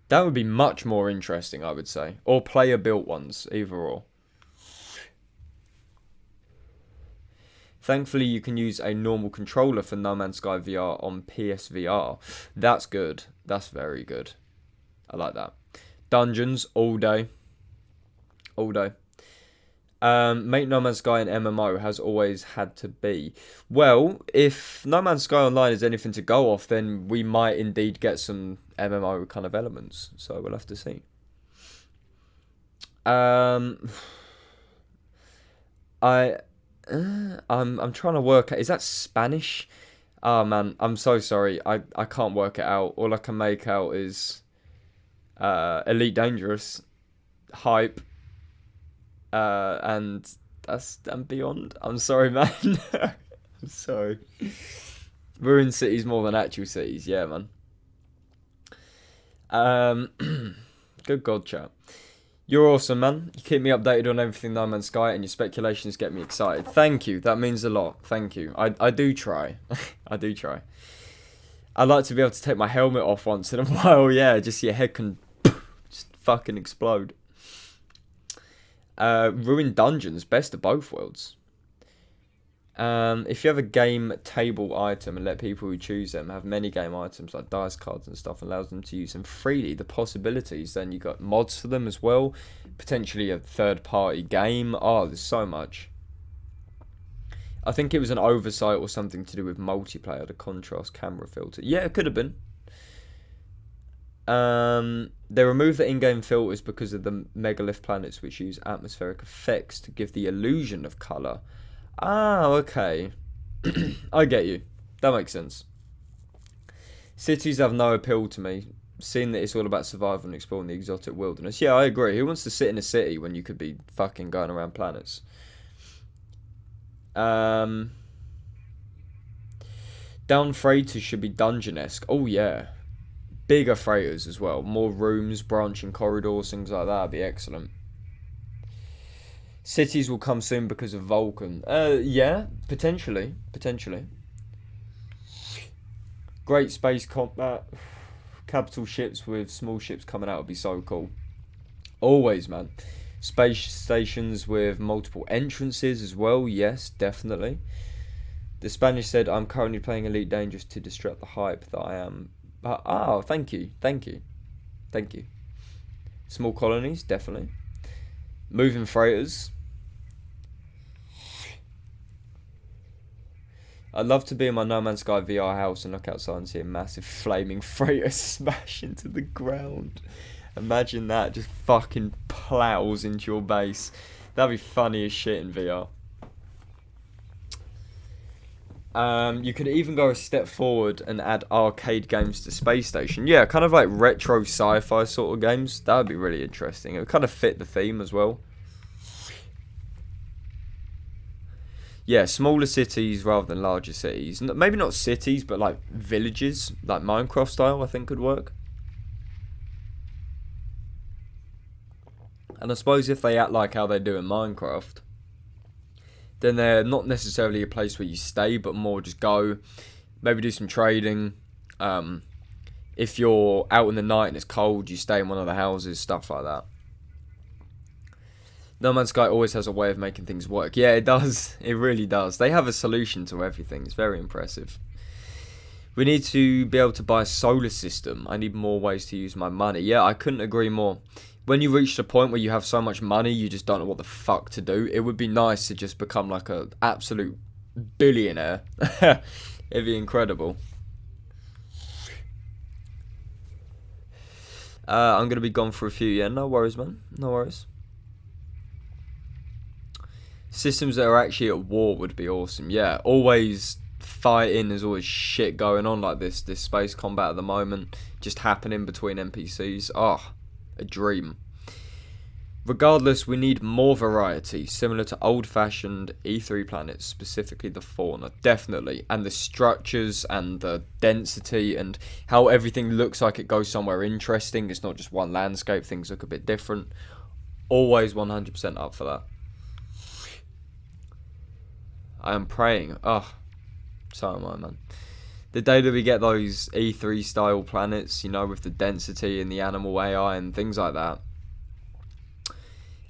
That would be much more interesting, I would say. Or player-built ones, either or. Thankfully, you can use a normal controller for No Man's Sky VR on PSVR. That's good. That's very good. I like that. Dungeons, all day. All day. Make No Man's Sky an MMO has always had to be. Well, if No Man's Sky Online is anything to go off, then we might indeed get some MMO kind of elements. So we'll have to see. I'm trying to work out. Is that Spanish? Oh man, I'm so sorry. I can't work it out. All I can make out is Elite Dangerous, hype, and beyond. I'm sorry, man. I'm sorry. Ruined cities more than actual cities. Yeah, man. Good God, chat. You're awesome, man. You keep me updated on everything No Man's Sky, and your speculations get me excited. Thank you. That means a lot. Thank you. I do try. I do try. I'd like to be able to take my helmet off once in a while. Yeah, just so your head can just fucking explode. Ruined Dungeons. Best of both worlds. If you have a game table item and let people who choose them have many game items like dice cards and stuff, allows them to use them freely, the possibilities, then you got mods for them as well, potentially a third party game. Oh, there's so much. I think it was an oversight or something to do with multiplayer, the contrast camera filter. Yeah, it could have been. They removed the in-game filters because of the megalith planets, which use atmospheric effects to give the illusion of colour. Ah, okay. I get you. That makes sense. Cities have no appeal to me, seeing that it's all about survival and exploring the exotic wilderness. Yeah, I agree. Who wants to sit in a city when you could be fucking going around planets? Down freighters should be dungeon-esque. Oh, yeah. Bigger freighters as well. More rooms, branching corridors, things like that would be excellent. Cities will come soon because of Vulcan. Yeah, potentially. Potentially. Great space combat. Capital ships with small ships coming out would be so cool. Always, man. Space stations with multiple entrances as well. Yes, definitely. The Spanish said, I'm currently playing Elite Dangerous to distract the hype that I am. Oh, thank you. Thank you. Thank you. Small colonies, definitely. Moving freighters. I'd love to be in my No Man's Sky VR house and look outside and see a massive flaming freighter smash into the ground. Imagine that, just fucking plows into your base. That'd be funny as shit in VR. You could even go a step forward and add arcade games to Space Station. Yeah, kind of like retro sci-fi sort of games. That would be really interesting. It would kind of fit the theme as well. Yeah, smaller cities rather than larger cities. Maybe not cities, but like villages, like Minecraft style, I think could work. And I suppose if they act like how they do in Minecraft, then they're not necessarily a place where you stay, but more just go, maybe do some trading. If you're out in the night and it's cold, you stay in one of the houses, stuff like that. No Man's Sky always has a way of making things work. Yeah, it does. It really does. They have a solution to everything. It's very impressive. We need to be able to buy a solar system. I need more ways to use my money. Yeah, I couldn't agree more. When you reach the point where you have so much money, you just don't know what the fuck to do. It would be nice to just become like an absolute billionaire. It'd be incredible. I'm going to be gone for a few. Yeah, no worries, man. No worries. Systems that are actually at war would be awesome. Yeah, always fighting. There's always shit going on like this space combat at the moment, just happening between NPCs. A dream. Regardless, we need more variety, similar to old-fashioned E3 planets, specifically the fauna, definitely, and the structures and the density and how everything looks like it goes somewhere interesting. It's not just one landscape, things look a bit different. Always 100% up for that. I am praying. So am I, man. The day that we get those E3 style planets, you know, with the density and the animal AI and things like that.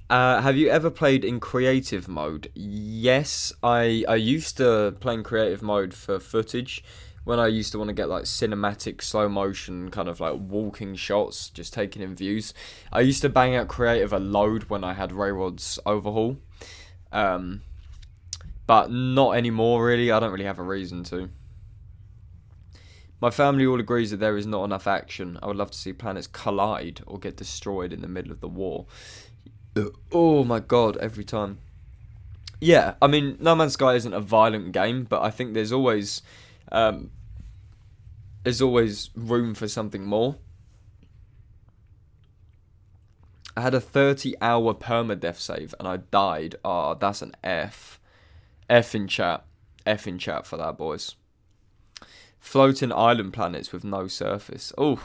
Have you ever played in creative mode? Yes, I used to play in creative mode for footage when I used to want to get like cinematic slow motion kind of like walking shots, just taking in views. I used to bang out creative a load when I had Rayrod's overhaul. But not anymore really. I don't really have a reason to. My family all agrees that there is not enough action. I would love to see planets collide or get destroyed in the middle of the war. Oh my god, every time. Yeah, I mean, No Man's Sky isn't a violent game, but I think there's always room for something more. I had a 30-hour permadeath save and I died. That's an F. F in chat. F in chat for that, boys. Floating island planets with no surface. Oh.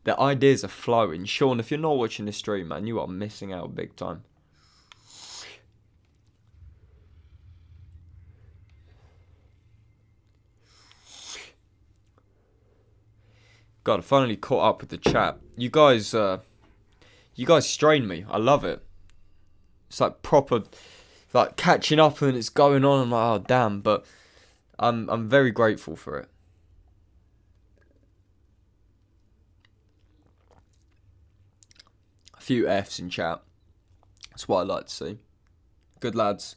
The ideas are flowing. Sean, if you're not watching the stream, man, you are missing out big time. God, I finally caught up with the chat. You guys strain me. I love it. It's like proper, like catching up and it's going on. I'm like, oh damn, but I'm very grateful for it. Few F's in chat. That's what I like to see. Good lads.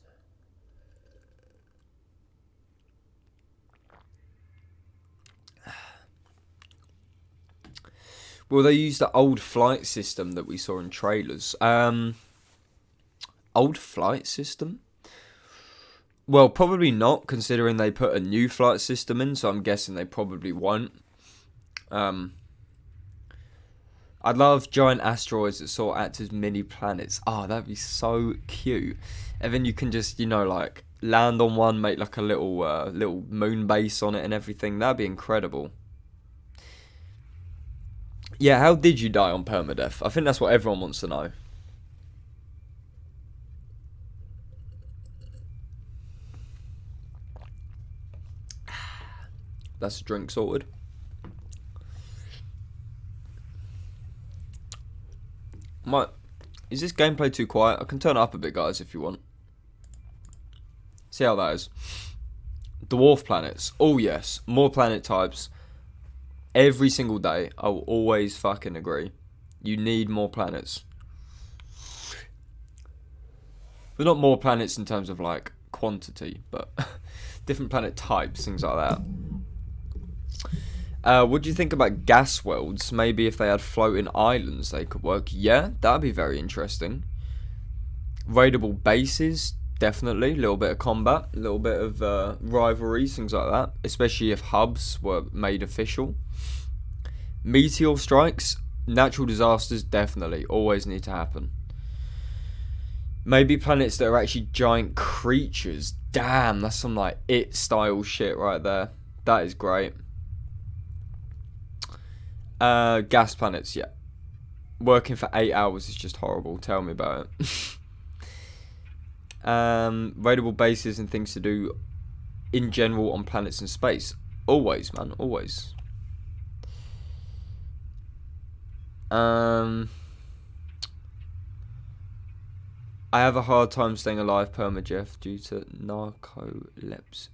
Will they use the old flight system that we saw in trailers? Old flight system? Well, probably not, considering they put a new flight system in, so I'm guessing they probably won't. I'd love giant asteroids that sort of act as mini planets. That'd be so cute. And then you can just, like, land on one, make like a little moon base on it and everything. That'd be incredible. Yeah, how did you die on permadeath? I think that's what everyone wants to know. That's a drink sorted. Is this gameplay too quiet? I can turn it up a bit, guys, if you want. See how that is. Dwarf planets. Oh, yes. More planet types. Every single day. I will always fucking agree. You need more planets. But not more planets in terms of, like, quantity, but different planet types, things like that. What do you think about gas worlds? Maybe if they had floating islands, they could work. Yeah, that'd be very interesting. Raidable bases, definitely. A little bit of combat, a little bit of rivalries, things like that. Especially if hubs were made official. Meteor strikes, natural disasters, definitely. Always need to happen. Maybe planets that are actually giant creatures. Damn, that's some like It style shit right there. That is great. Gas planets, yeah. Working for 8 hours is just horrible. Tell me about it. Raidable bases and things to do in general on planets in space. Always, man. Always. I have a hard time staying alive, permadeath, due to narcolepsy.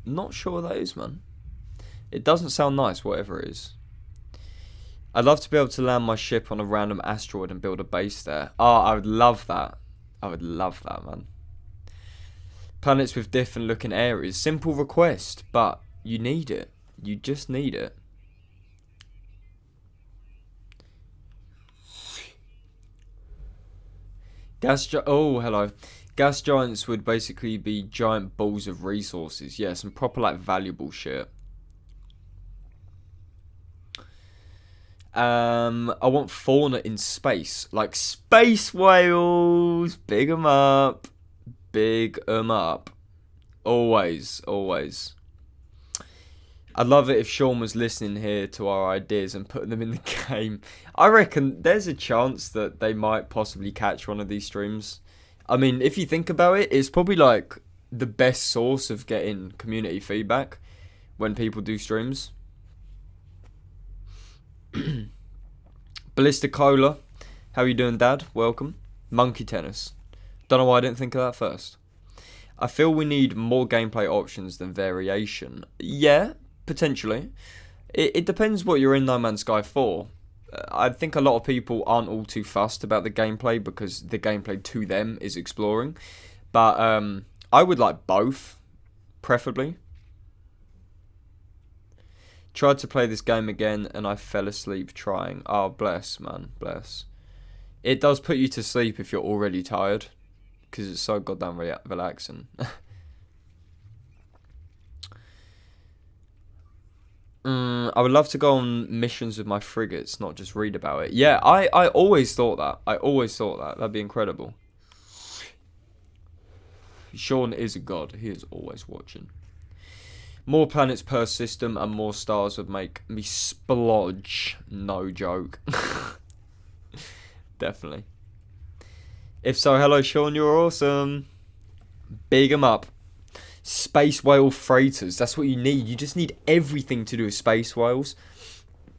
Not sure what that is, man. It doesn't sound nice, whatever it is. I'd love to be able to land my ship on a random asteroid and build a base there. I would love that. I would love that, man. Planets with different looking areas. Simple request, but you need it. You just need it. Oh, hello. Gas giants would basically be giant balls of resources. Yeah, some proper like valuable shit. I want fauna in space, like space whales. Big 'em up, big 'em up. Always, always. I'd love it if Sean was listening here to our ideas and putting them in the game. I reckon there's a chance that they might possibly catch one of these streams. I mean, if you think about it, it's probably like the best source of getting community feedback when people do streams. Ballistic Cola, how you doing, Dad? Welcome. Monkey Tennis. Don't know why I didn't think of that first. I feel we need more gameplay options than variation. Yeah, potentially. It depends what you're in No Man's Sky for. I think a lot of people aren't all too fussed about the gameplay because the gameplay to them is exploring. But I would like both, preferably. Tried to play this game again and I fell asleep trying. Oh, bless, man, bless. It does put you to sleep if you're already tired because it's so goddamn relaxing. I would love to go on missions with my frigates, not just read about it. Yeah, I always thought that. I always thought that. That'd be incredible. Sean is a god. He is always watching. More planets per system and more stars would make me splodge. No joke. Definitely. If so, hello Sean, you're awesome. Big 'em up. Space whale freighters. That's what you need. You just need everything to do with space whales.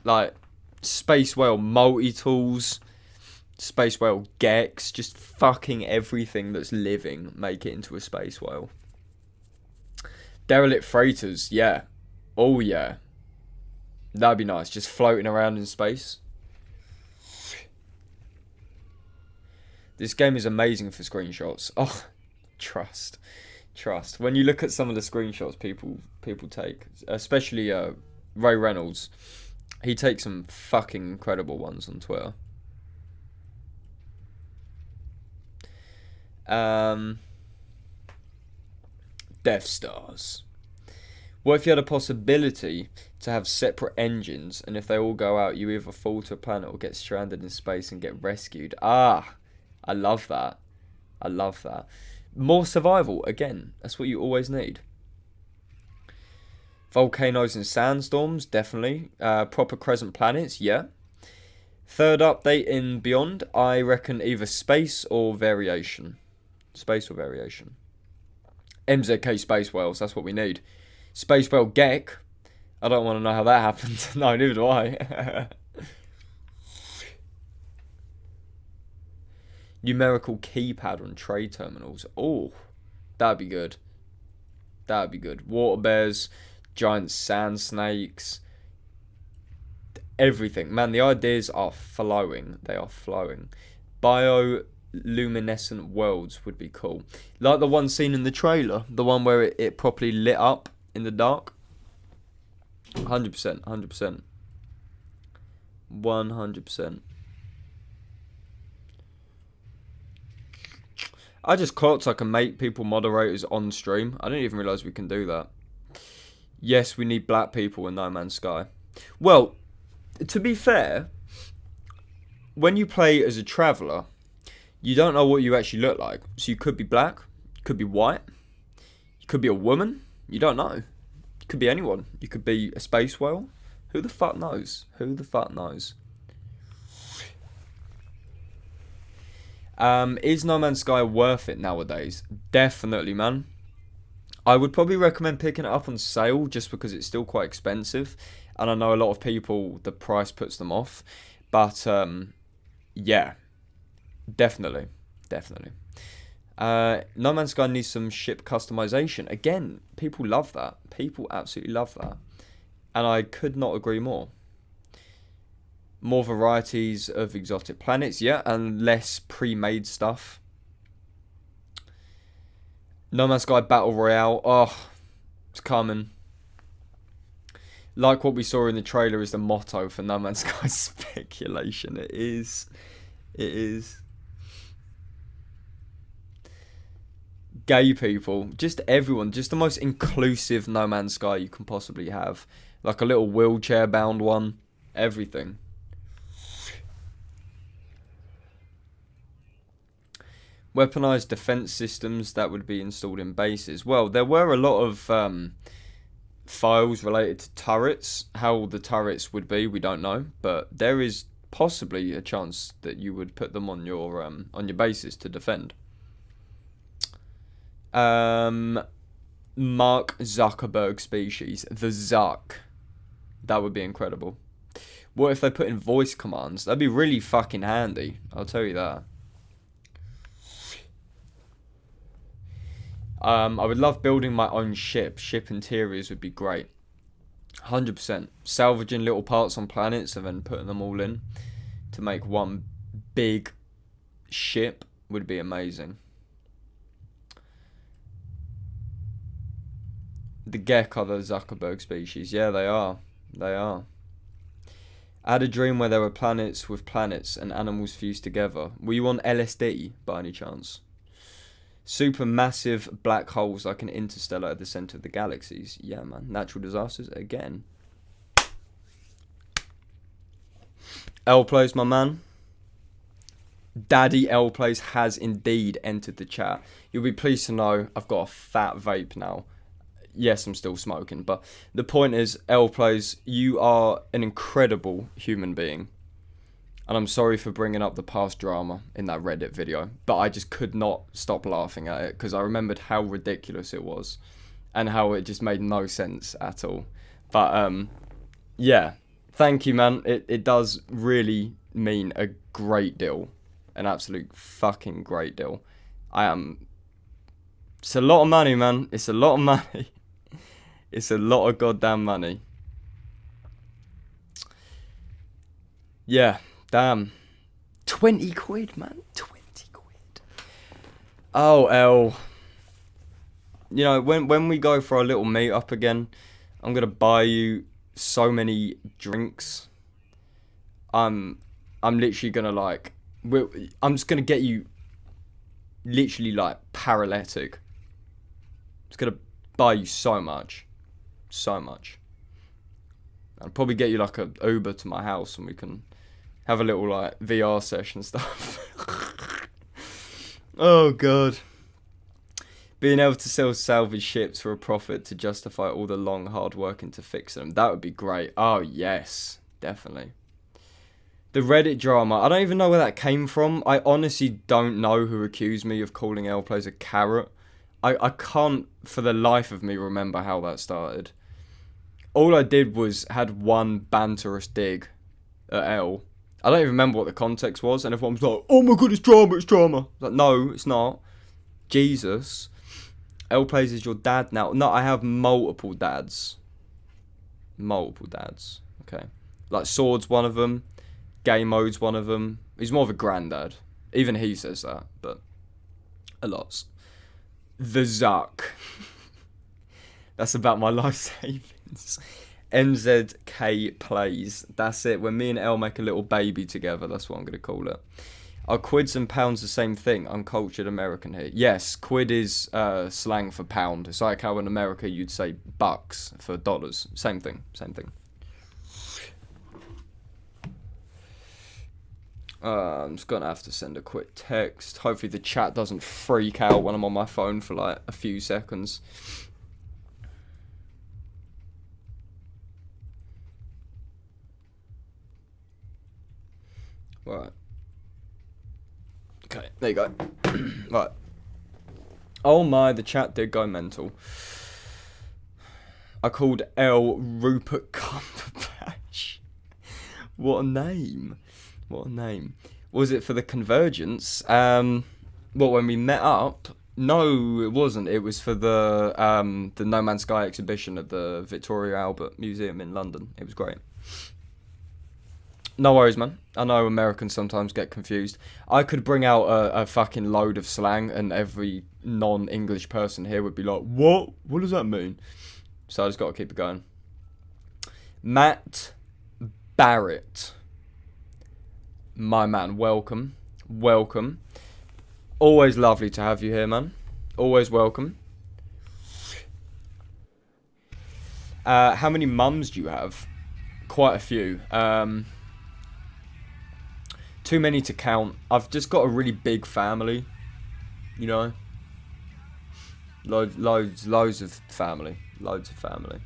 Like, space whale multi-tools, space whale gex, just fucking everything that's living, make it into a space whale. Derelict freighters, yeah. Oh yeah. That'd be nice, just floating around in space. This game is amazing for screenshots. Oh, trust. When you look at some of the screenshots people take, especially Ray Reynolds, he takes some fucking incredible ones on Twitter. Death Stars. What if you had a possibility to have separate engines, and if they all go out, you either fall to a planet or get stranded in space and get rescued? Ah, I love that. I love that. More survival, again, that's what you always need. Volcanoes and sandstorms, definitely. Proper crescent planets, yeah. Third update in Beyond, I reckon either space or variation. Space or variation. MZK space whales, that's what we need. Space whale Gek, I don't want to know how that happened. No, neither do I. Numerical keypad on trade terminals. Oh, that'd be good. That'd be good. Water bears, giant sand snakes, everything. Man, the ideas are flowing. They are flowing. Bioluminescent worlds would be cool. Like the one seen in the trailer. The one where it properly lit up in the dark. 100%. 100%. 100%. I just clocked I can make people moderators on stream. I didn't even realise we can do that. Yes, we need black people in No Man's Sky. Well, to be fair, when you play as a traveller, you don't know what you actually look like. So you could be black, you could be white, you could be a woman, you don't know. You could be anyone. You could be a space whale. Who the fuck knows? Who the fuck knows? Is No Man's Sky worth it nowadays? Definitely, man. I would probably recommend picking it up on sale just because it's still quite expensive. And I know a lot of people, the price puts them off. But, yeah. Definitely. No Man's Sky needs some ship customization. Again, people love that. People absolutely love that. And I could not agree more. More varieties of exotic planets, yeah, and less pre-made stuff. No Man's Sky Battle Royale, oh, it's coming. Like what we saw in the trailer is the motto for No Man's Sky speculation. It is. gay people, just everyone, just the most inclusive No Man's Sky you can possibly have. Like a little wheelchair bound one, everything. Weaponized defense systems that would be installed in bases. Well, there were a lot of files related to turrets. How the turrets would be, we don't know, but there is possibly a chance that you would put them on your bases to defend. Mark Zuckerberg species, the Zuck. That would be incredible. What if they put in voice commands? That'd be really fucking handy. I'll tell you that. I would love building my own ship. Ship interiors would be great. 100%. Salvaging little parts on planets and then putting them all in to make one big ship would be amazing. The Gek are the Zuckerberg species. Yeah, they are. They are. I had a dream where there were planets with planets and animals fused together. Were you on LSD by any chance? Supermassive black holes like an interstellar at the centre of the galaxies. Yeah, man. Natural disasters again. L Plays, my man. Daddy L Plays has indeed entered the chat. You'll be pleased to know I've got a fat vape now. Yes, I'm still smoking, but the point is, L Plays, you are an incredible human being. And I'm sorry for bringing up the past drama in that Reddit video, but I just could not stop laughing at it because I remembered how ridiculous it was and how it just made no sense at all. But yeah, thank you, man. It does really mean a great deal, an absolute fucking great deal. It's a lot of money, man. It's a lot of money. It's a lot of goddamn money. Yeah. Damn. 20 quid, man. 20 quid. Oh, L. You know, when we go for our little meet up again, I'm going to buy you so many drinks. I'm literally going to like... I'm just going to get you literally like paralytic. Just going to buy you so much. So much. I'll probably get you like an Uber to my house and we can... have a little like VR session stuff. Oh god. Being able to sell salvage ships for a profit to justify all the long hard work into fixing them. That would be great. Oh yes, definitely. The Reddit drama. I don't even know where that came from. I honestly don't know who accused me of calling L Plays a carrot. I can't for the life of me remember how that started. All I did was had one banterous dig at L. I don't even remember what the context was, and everyone was like, oh my god, it's drama, it's drama. I was like, no, it's not. Jesus. L Plays is your dad now. No, I have multiple dads. Multiple dads, okay. Like, Sword's one of them. Game Mode's one of them. He's more of a granddad. Even he says that, but a lot. The Zuck. That's about my life savings. MZK Plays. That's it. When me and Elle make a little baby together, that's what I'm going to call it. Are quids and pounds the same thing? Uncultured American here. Yes, quid is slang for pound. It's like how in America you'd say bucks for dollars. Same thing. Same thing. I'm just going to have to send a quick text. Hopefully the chat doesn't freak out when I'm on my phone for like a few seconds. Right. Okay, there you go. Right. Oh my, the chat did go mental. I called L Rupert Cumberbatch. What a name. What a name. Was it for the Convergence? Well, when we met up... No, it wasn't. It was for the No Man's Sky exhibition at the Victoria Albert Museum in London. It was great. No worries, man. I know Americans sometimes get confused. I could bring out a fucking load of slang and every non-English person here would be like, what? What does that mean? So I just got to keep it going. Matt Barrett. My man, welcome. Welcome. Always lovely to have you here, man. Always welcome. How many mums do you have? Quite a few. Too many to count. I've just got a really big family. You know? Loads of family. Loads of family.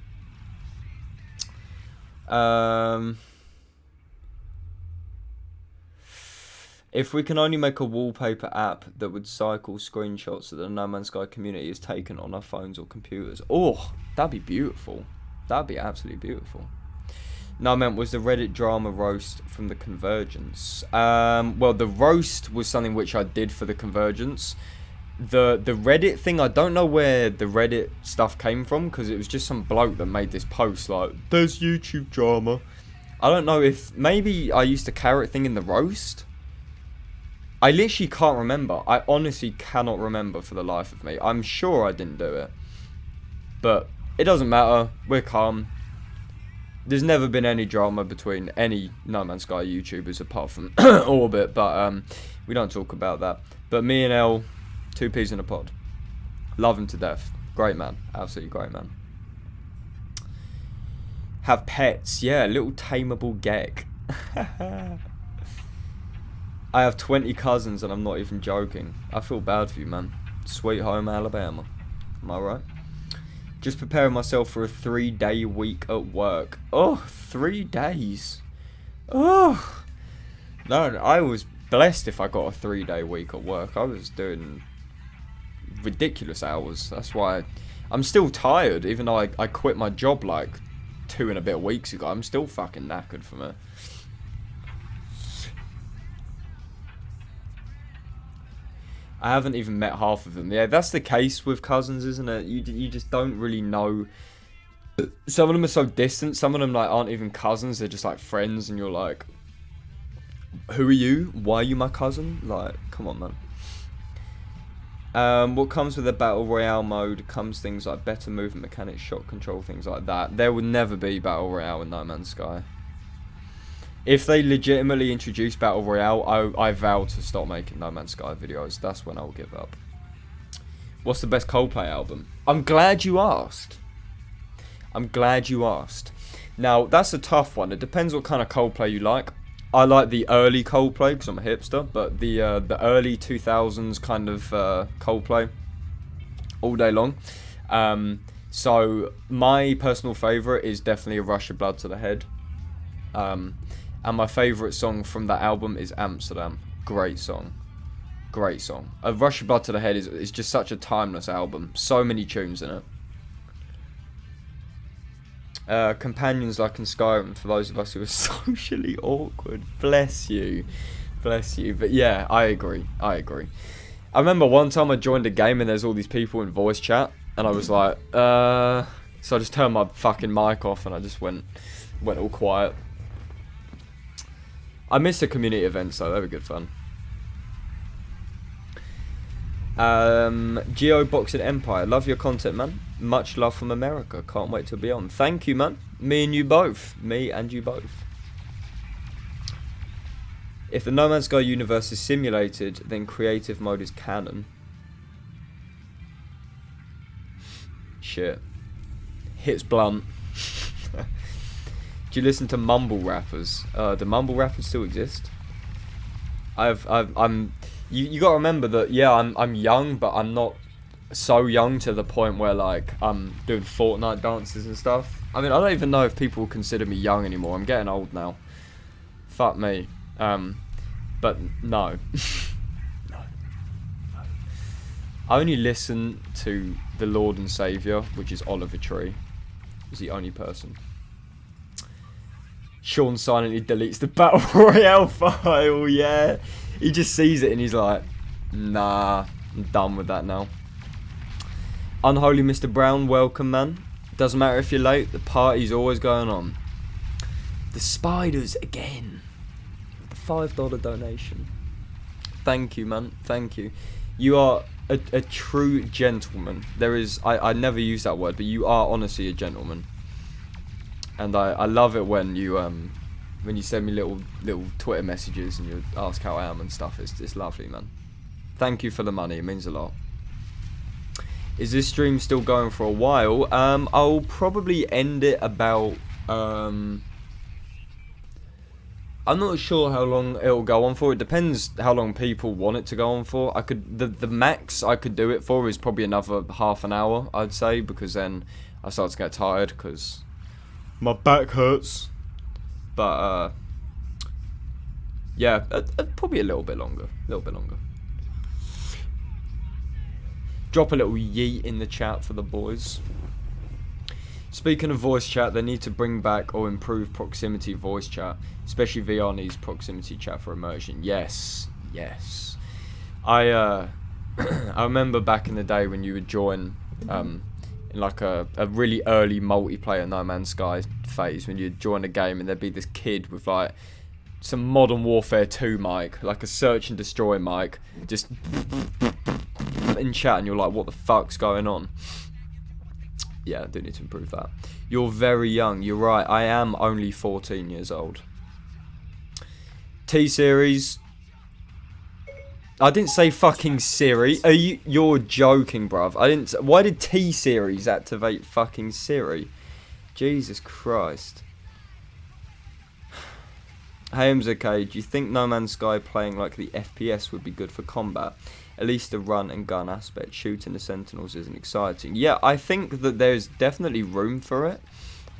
If we can only make a wallpaper app that would cycle screenshots that the No Man's Sky community has taken on our phones or computers. Oh, that'd be beautiful. That'd be absolutely beautiful. No, I meant was the Reddit drama roast from the Convergence. Well, the roast was something which I did for the Convergence. The Reddit thing, I don't know where the Reddit stuff came from, because it was just some bloke that made this post like, there's YouTube drama. I don't know if, maybe I used a carrot thing in the roast. I literally can't remember. I honestly cannot remember for the life of me. I'm sure I didn't do it. But it doesn't matter. We're calm. There's never been any drama between any No Man's Sky YouTubers apart from Orbit, but we don't talk about that. But me and El, two peas in a pod. Love him to death. Great man. Absolutely great man. Have pets. Yeah, little tameable Gek. I have 20 cousins and I'm not even joking. I feel bad for you, man. Sweet home Alabama. Am I right? Just preparing myself for a 3-day week at work. Oh, 3 days. Oh. No, I was blessed if I got a 3-day week at work. I was doing ridiculous hours. That's why I'm still tired, even though I quit my job like 2 and a bit weeks ago. I'm still fucking knackered from it. I haven't even met half of them. Yeah, that's the case with cousins, isn't it? You just don't really know. Some of them are so distant. Some of them like aren't even cousins. They're just like friends, and you're like, who are you? Why are you my cousin? Like, come on, man. What comes with the Battle Royale mode comes things like better movement mechanics, shot control, things like that. There will never be Battle Royale in No Man's Sky. If they legitimately introduce Battle Royale, I vow to stop making No Man's Sky videos. That's when I'll give up. What's the best Coldplay album? I'm glad you asked. I'm glad you asked. Now, that's a tough one. It depends what kind of Coldplay you like. I like the early Coldplay because I'm a hipster, but the early 2000s kind of Coldplay all day long. So my personal favourite is definitely A Rush of Blood to the Head. And my favourite song from that album is Amsterdam. Great song. Great song. A Rush of Blood to the Head is just such a timeless album. So many tunes in it. Companions like in Skyrim, for those of us who are socially awkward. Bless you. Bless you. But yeah, I agree. I remember one time I joined a game and there's all these people in voice chat. And I was like, So I just turned my fucking mic off and I just went all quiet. I miss the community events though, they were good fun. Geoboxing Empire, love your content, man. Much love from America, can't wait to be on. Thank you, man. Me and you both. Me and you both. If the No Man's Sky universe is simulated, then creative mode is canon. Shit. Hits blunt. Do you listen to mumble rappers? Do mumble rappers still exist? You gotta remember that, yeah, I'm young, but I'm not so young to the point where like I'm doing Fortnite dances and stuff. I mean, I don't even know if people consider me young anymore. I'm getting old now. Fuck me. But no. No. I only listen to the Lord and Saviour, which is Oliver Tree. He's the only person. Sean silently deletes the Battle Royale file, yeah. He just sees it and he's like, nah, I'm done with that now. Unholy Mr. Brown, welcome, man. Doesn't matter if you're late, the party's always going on. The spiders again. The $5 donation. Thank you, man. Thank you. You are a true gentleman. There is, I never use that word, but you are honestly a gentleman. And I love it when you send me little Twitter messages and you ask how I am and stuff. It's lovely, man. Thank you for the money. It means a lot. Is this stream still going for a while? I'll probably end it about... I'm not sure how long it'll go on for. It depends how long people want it to go on for. I could the max I could do it for is probably another half an hour, I'd say, because then I start to get tired because my back hurts. But yeah, probably a little bit longer. Drop a little yeet in the chat for the boys. Speaking of voice chat, they need to bring back or improve proximity voice chat. Especially VR needs proximity chat for immersion. Yes. I remember back in the day when you would join in like a really early multiplayer No Man's Sky phase, when you'd join a game and there'd be this kid with like some Modern Warfare 2 mic, like a search and destroy mic, just in chat, and you're like, what the fuck's going on? Yeah, I do need to improve that. You're very young. You're right. I am only 14 years old. T-Series. I didn't say fucking Siri. You're joking, bruv. I didn't. Why did T-Series activate fucking Siri? Jesus Christ. Hey MZK, do you think No Man's Sky playing like the FPS would be good for combat? At least the run and gun aspect. Shooting the Sentinels isn't exciting. Yeah, I think that there's definitely room for it.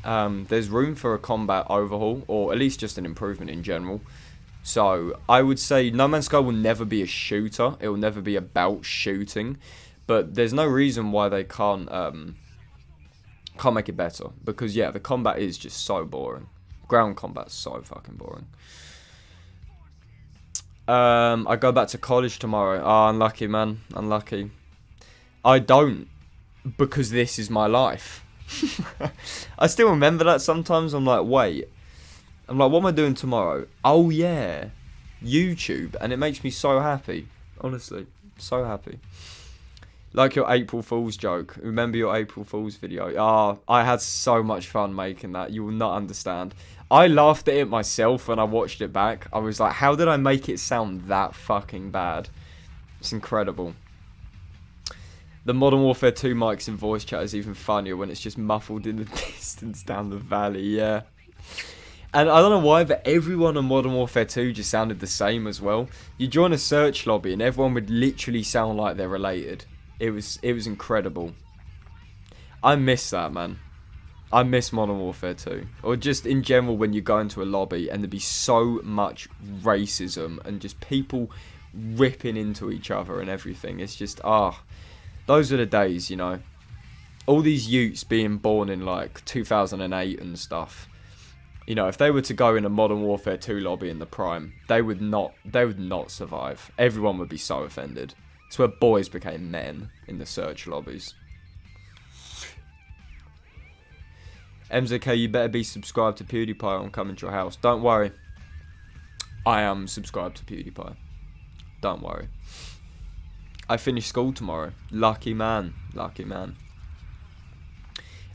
There's room for a combat overhaul, or at least just an improvement in general. So I would say No Man's Sky will never be a shooter. It will never be about shooting. But there's no reason why they can't make it better. Because yeah, the combat is just so boring. Ground combat's so fucking boring. I go back to college tomorrow. Oh, unlucky, man. Unlucky. I don't. Because this is my life. I still remember that sometimes. I'm like, wait. I'm like, what am I doing tomorrow? Oh, yeah. YouTube. And it makes me so happy. Honestly. So happy. Like your April Fool's joke. Remember your April Fool's video? Ah, I had so much fun making that. You will not understand. I laughed at it myself when I watched it back. I was like, how did I make it sound that fucking bad? It's incredible. The Modern Warfare 2 mics in voice chat is even funnier when it's just muffled in the distance down the valley, yeah. And I don't know why, but everyone on Modern Warfare 2 just sounded the same as well. You join a search lobby and everyone would literally sound like they're related. It was incredible. I miss that, man. I miss Modern Warfare 2. Or just in general when you go into a lobby and there'd be so much racism and just people ripping into each other and everything. It's just, those are the days, you know. All these youths being born in like 2008 and stuff. You know, if they were to go in a Modern Warfare 2 lobby in the prime, they would not survive. Everyone would be so offended. It's where boys became men in the search lobbies. MZK, you better be subscribed to PewDiePie or I'm coming to your house. Don't worry. I am subscribed to PewDiePie. Don't worry. I finish school tomorrow. Lucky man. Lucky man.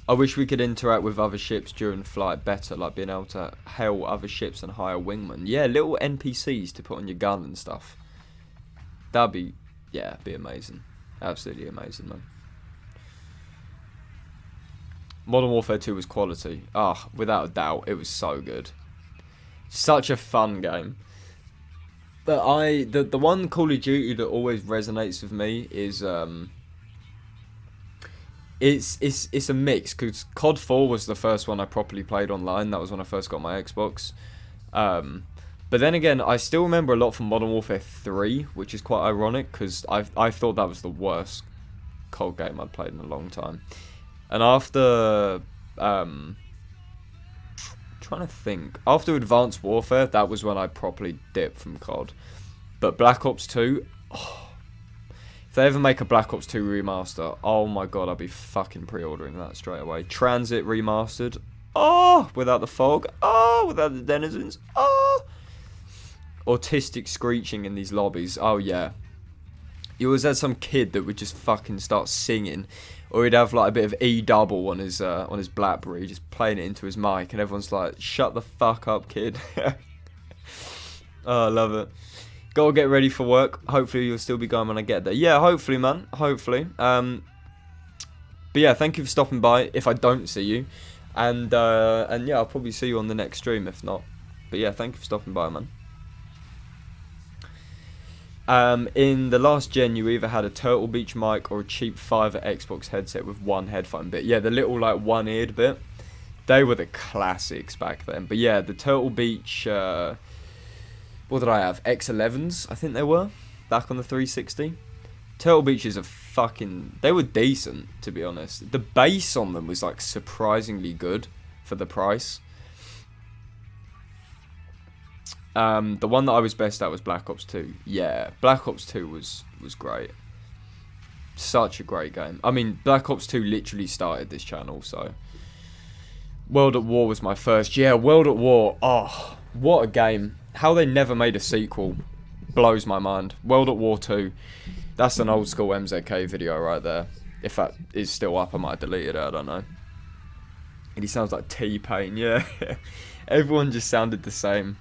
I wish we could interact with other ships during flight better, like being able to hail other ships and hire wingmen. Yeah, little NPCs to put on your gun and stuff. That'd be, yeah, be amazing. Absolutely amazing, man. Modern Warfare 2 was quality. Without a doubt, it was so good. Such a fun game. But the one Call of Duty that always resonates with me is it's a mix, because COD 4 was the first one I properly played online. That was when I first got my Xbox. But then again, I still remember a lot from Modern Warfare 3, which is quite ironic, because I thought that was the worst COD game I'd played in a long time. And after, trying to think, after Advanced Warfare, that was when I properly dipped from COD. But Black Ops 2, if they ever make a Black Ops 2 remaster, oh my god, I'll be fucking pre-ordering that straight away. Transit remastered, without the fog, without the denizens, autistic screeching in these lobbies, oh yeah. You always had some kid that would just fucking start singing. Or he'd have like a bit of E-double on his BlackBerry, just playing it into his mic, and everyone's like, "Shut the fuck up, kid." Oh, I love it. Gotta get ready for work. Hopefully you'll still be going when I get there. Yeah, hopefully, man. Hopefully. But yeah, thank you for stopping by. If I don't see you, and yeah, I'll probably see you on the next stream if not. But yeah, thank you for stopping by, man. In the last gen, you either had a Turtle Beach mic or a cheap Fiverr Xbox headset with one headphone bit. Yeah, the little like one-eared bit. They were the classics back then. But yeah, the Turtle Beach. What did I have? X11s, I think they were back on the 360. Turtle Beaches are fucking. They were decent, to be honest. The bass on them was like surprisingly good for the price. The one that I was best at was Black Ops 2. Yeah, Black Ops 2 was great. Such a great game. I mean, Black Ops 2 literally started this channel, so. World at War was my first. Yeah, World at War. Oh, what a game. How they never made a sequel blows my mind. World at War 2. That's an old school MZK video right there. If that is still up, I might have deleted it, I don't know. And he sounds like T-Pain, yeah. Everyone just sounded the same.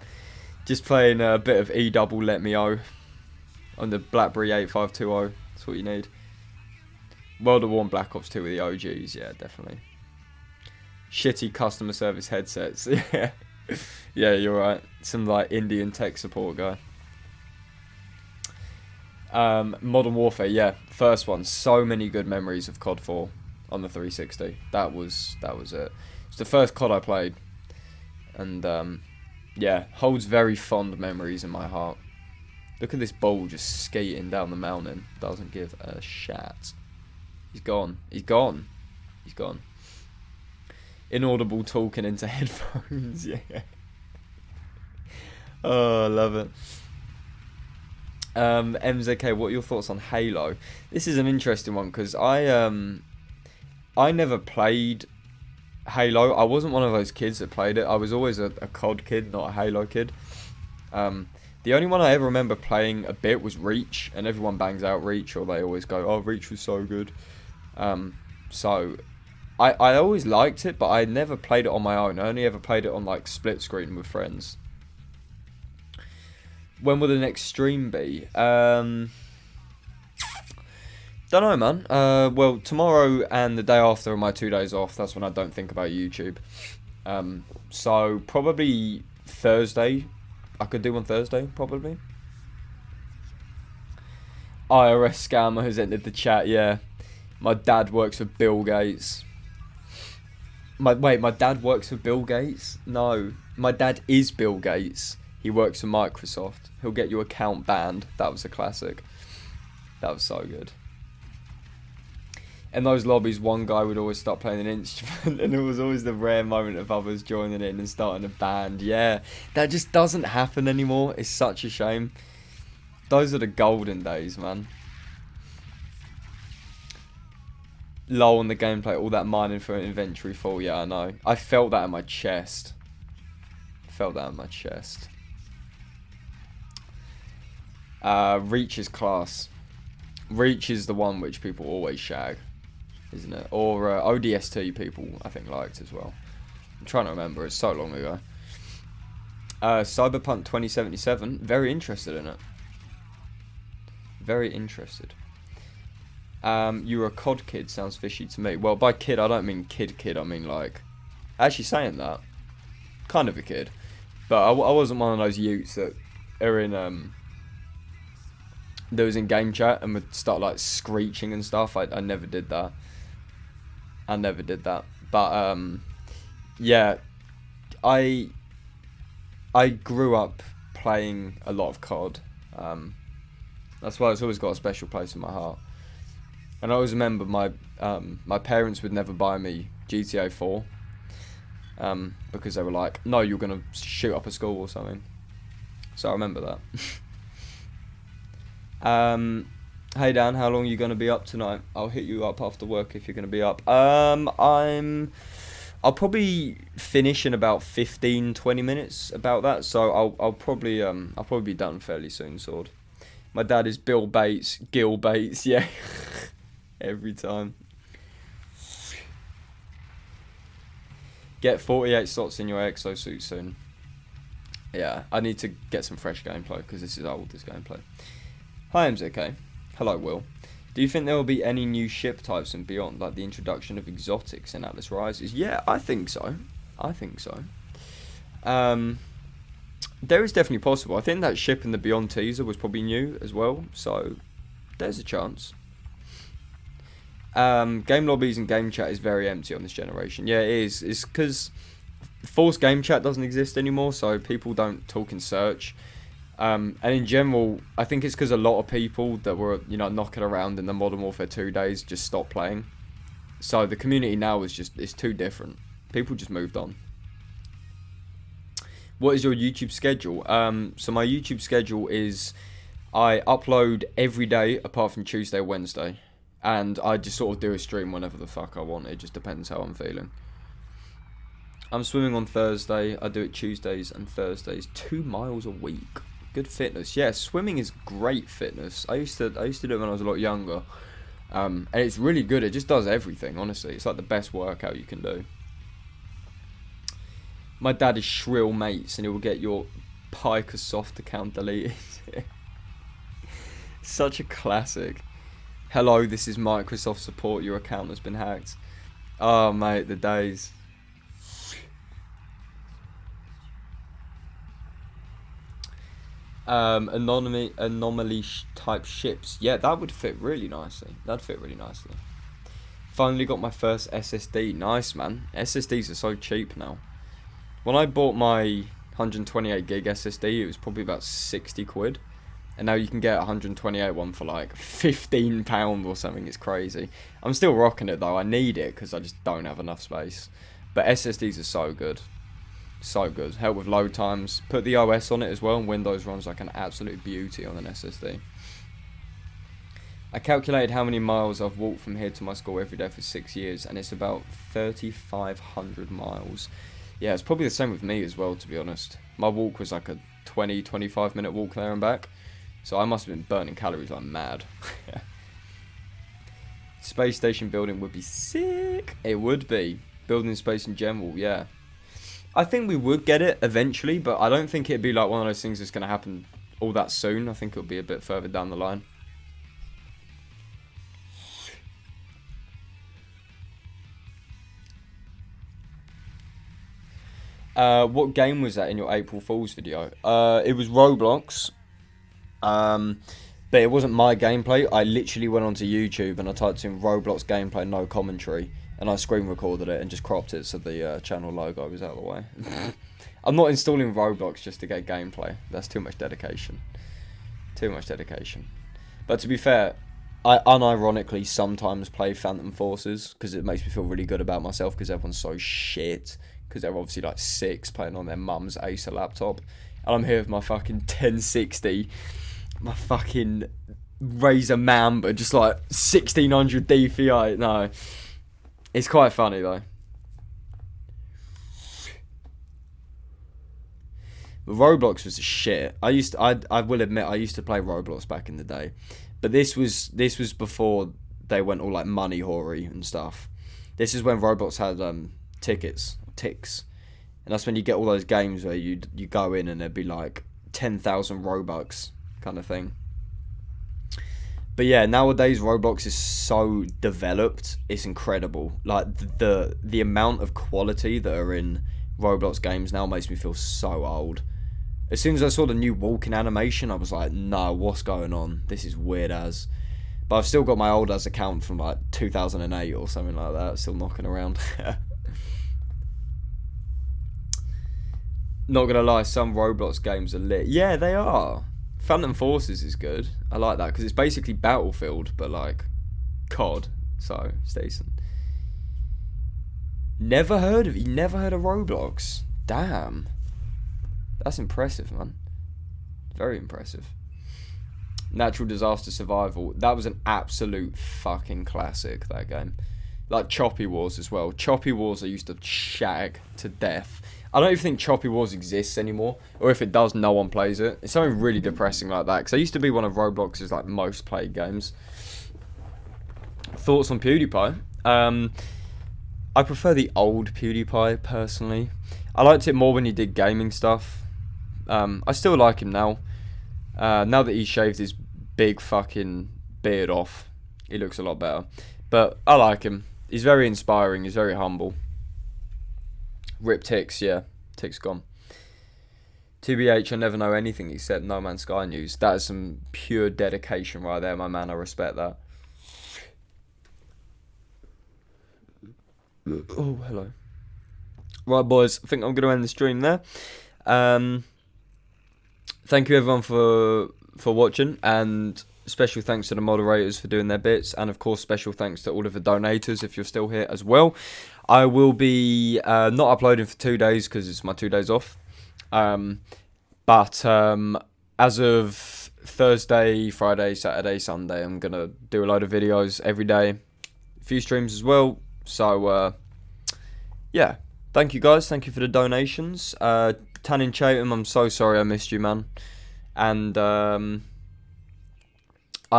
Just playing a bit of E-double Let Me O on the BlackBerry 8520. That's what you need. World of War and Black Ops 2 with the OGs, yeah, definitely. Shitty customer service headsets, yeah. Yeah, you're right. Some like Indian tech support guy. Modern Warfare, yeah, first one. So many good memories of COD 4 on the 360. That was it. It's the first COD I played, and yeah, holds very fond memories in my heart. Look at this ball just skating down the mountain. Doesn't give a shat. He's gone. He's gone. He's gone. Inaudible talking into headphones. Yeah. Oh, I love it. MZK, what are your thoughts on Halo? This is an interesting one because I never played Halo. I wasn't one of those kids that played it. I was always a COD kid, not a Halo kid. The only one I ever remember playing a bit was Reach, and everyone bangs out Reach, or they always go, "Oh, Reach was so good." So I always liked it, but I never played it on my own. I only ever played it on like split screen with friends. When will the next stream be? Don't know, man. Well, tomorrow and the day after are my 2 days off. That's when I don't think about YouTube. So probably Thursday. I could do on Thursday, probably. IRS scammer has entered the chat. Yeah, my dad works for Bill Gates. My dad works for Bill Gates? No, my dad is Bill Gates. He works for Microsoft. He'll get your account banned. That was a classic. That was so good. In those lobbies, one guy would always start playing an instrument, and it was always the rare moment of others joining in and starting a band. Yeah, that just doesn't happen anymore. It's such a shame. Those are the golden days, man. Low on the gameplay, all that mining for an inventory fall. Yeah, I know. I felt that in my chest. Felt that in my chest. Reach is class. Reach is the one which people always shag, isn't it? Or ODST people, I think, liked as well. I'm trying to remember. It's so long ago. Cyberpunk 2077. Very interested in it. Very interested. You're a COD kid. Sounds fishy to me. Well, by kid, I don't mean kid. I mean, like... Actually saying that. Kind of a kid. But I wasn't one of those youths that are in... that was in game chat and would start like screeching and stuff. I never did that. I never did that. But yeah, I grew up playing a lot of COD. That's why it's always got a special place in my heart. And I always remember my parents would never buy me GTA 4 because they were like, "No, you're gonna shoot up a school or something." So I remember that. Hey Dan, how long are you going to be up tonight? I'll hit you up after work if you're going to be up. I'll probably finish in about 15-20 minutes, about that. So I'll probably be done fairly soon, Sword. My dad is Bill Bates, Gil Bates, yeah. Every time. Get 48 slots in your exosuit soon. Yeah, I need to get some fresh gameplay because this is old, this gameplay. Hi MZK. Hello Will. Do you think there will be any new ship types and beyond, like the introduction of exotics in Atlas Rises? Yeah, I think so. I think so. There is definitely possible. I think that ship in the Beyond teaser was probably new as well, so there's a chance. Game lobbies and game chat is very empty on this generation. Yeah, it is. It's because forced game chat doesn't exist anymore, so people don't talk in search. And in general, I think it's because a lot of people that were, knocking around in the Modern Warfare 2 days just stopped playing. So the community now is it's too different. People just moved on. What is your YouTube schedule? So my YouTube schedule is I upload every day apart from Tuesday, Wednesday. And I just sort of do a stream whenever the fuck I want. It just depends how I'm feeling. I'm swimming on Thursday. I do it Tuesdays and Thursdays. 2 miles a week. Good fitness. Yeah, swimming is great fitness. I used to do it when I was a lot younger. And it's really good. It just does everything, honestly. It's like the best workout you can do. My dad is Shrill Mates, and he will get your Pikasoft account deleted. Such a classic. Hello, this is Microsoft support. Your account has been hacked. Oh, mate, the days. Anomaly type ships. Yeah, that would fit really nicely. That'd fit really nicely. Finally got my first SSD. Nice, man. SSDs are so cheap now. When I bought my 128 gig SSD, it was probably about 60 quid. And now you can get a 128 one for like £15 or something. It's crazy. I'm still rocking it though. I need it because I just don't have enough space. But SSDs are so good. So good. Help with load times. Put the OS on it as well, and Windows runs like an absolute beauty on an SSD. I calculated how many miles I've walked from here to my school every day for 6 years, and it's about 3,500 miles. Yeah, it's probably the same with me as well, to be honest. My walk was like a 20-25 minute walk there and back. So I must have been burning calories like mad. Space station building would be sick. It would be. Building space in general, yeah. I think we would get it eventually, but I don't think it'd be like one of those things that's going to happen all that soon. I think it'll be a bit further down the line. What game was that in your April Fool's video? It was Roblox. But it wasn't my gameplay. I literally went onto YouTube and I typed in Roblox gameplay, no commentary, and I screen recorded it and just cropped it so the channel logo was out of the way. I'm not installing Roblox just to get gameplay. That's too much dedication. Too much dedication. But to be fair, I unironically sometimes play Phantom Forces because it makes me feel really good about myself because everyone's so shit. Because they're obviously like 6 playing on their mum's Acer laptop. And I'm here with my fucking 1060, my fucking Razer Mamba, just like 1600 DPI. No, it's quite funny though. But Roblox was a shit. I will admit, I used to play Roblox back in the day, but this was before they went all like money hoary and stuff. This is when Roblox had ticks, and that's when you get all those games where you go in and there'd be like 10,000 Robux kind of thing. But yeah, nowadays Roblox is so developed, it's incredible. Like the amount of quality that are in Roblox games now makes me feel so old. As soon as I saw the new walking animation, I was like, no, what's going on? This is weird as. But I've still got my old as account from like 2008 or something like that, still knocking around. Not gonna lie, some Roblox games are lit. Yeah, they are. Phantom Forces is good. I like that because it's basically Battlefield, but like COD, so it's decent. Never heard of Roblox. Damn, that's impressive, man. Very impressive. Natural Disaster Survival. That was an absolute fucking classic. That game, like Choppy Wars as well. Choppy Wars I used to shag to death. I don't even think Choppy Wars exists anymore, or if it does, no one plays it. It's something really depressing like that, because I used to be one of Roblox's like most played games. Thoughts on PewDiePie? I prefer the old PewDiePie personally. I liked it more when he did gaming stuff. I still like him now. Now that he shaved his big fucking beard off, He looks a lot better. But I like him. He's very inspiring. He's very humble. Rip Tix, yeah. Tix gone. TBH, I never know anything except No Man's Sky news. That is some pure dedication right there, my man. I respect that. Oh, hello. Right, boys. I think I'm going to end the stream there. Thank you, everyone, for watching. And special thanks to the moderators for doing their bits. And, of course, special thanks to all of the donators if you're still here as well. I will be not uploading for 2 days because it's my 2 days off. But as of Thursday, Friday, Saturday, Sunday, I'm going to do a load of videos every day. A few streams as well. So, yeah. Thank you, guys. Thank you for the donations. Tannen Chatham, I'm so sorry I missed you, man. And I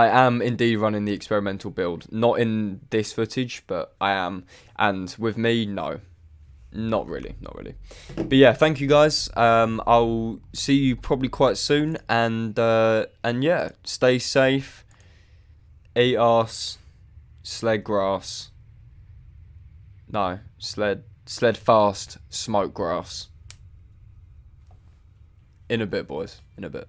am indeed running the experimental build. Not in this footage, but I am. And with me, no. Not really. But yeah, thank you, guys. I'll see you probably quite soon. And yeah, stay safe. Eat arse. Sled grass. No, sled fast. Smoke grass. In a bit, boys. In a bit.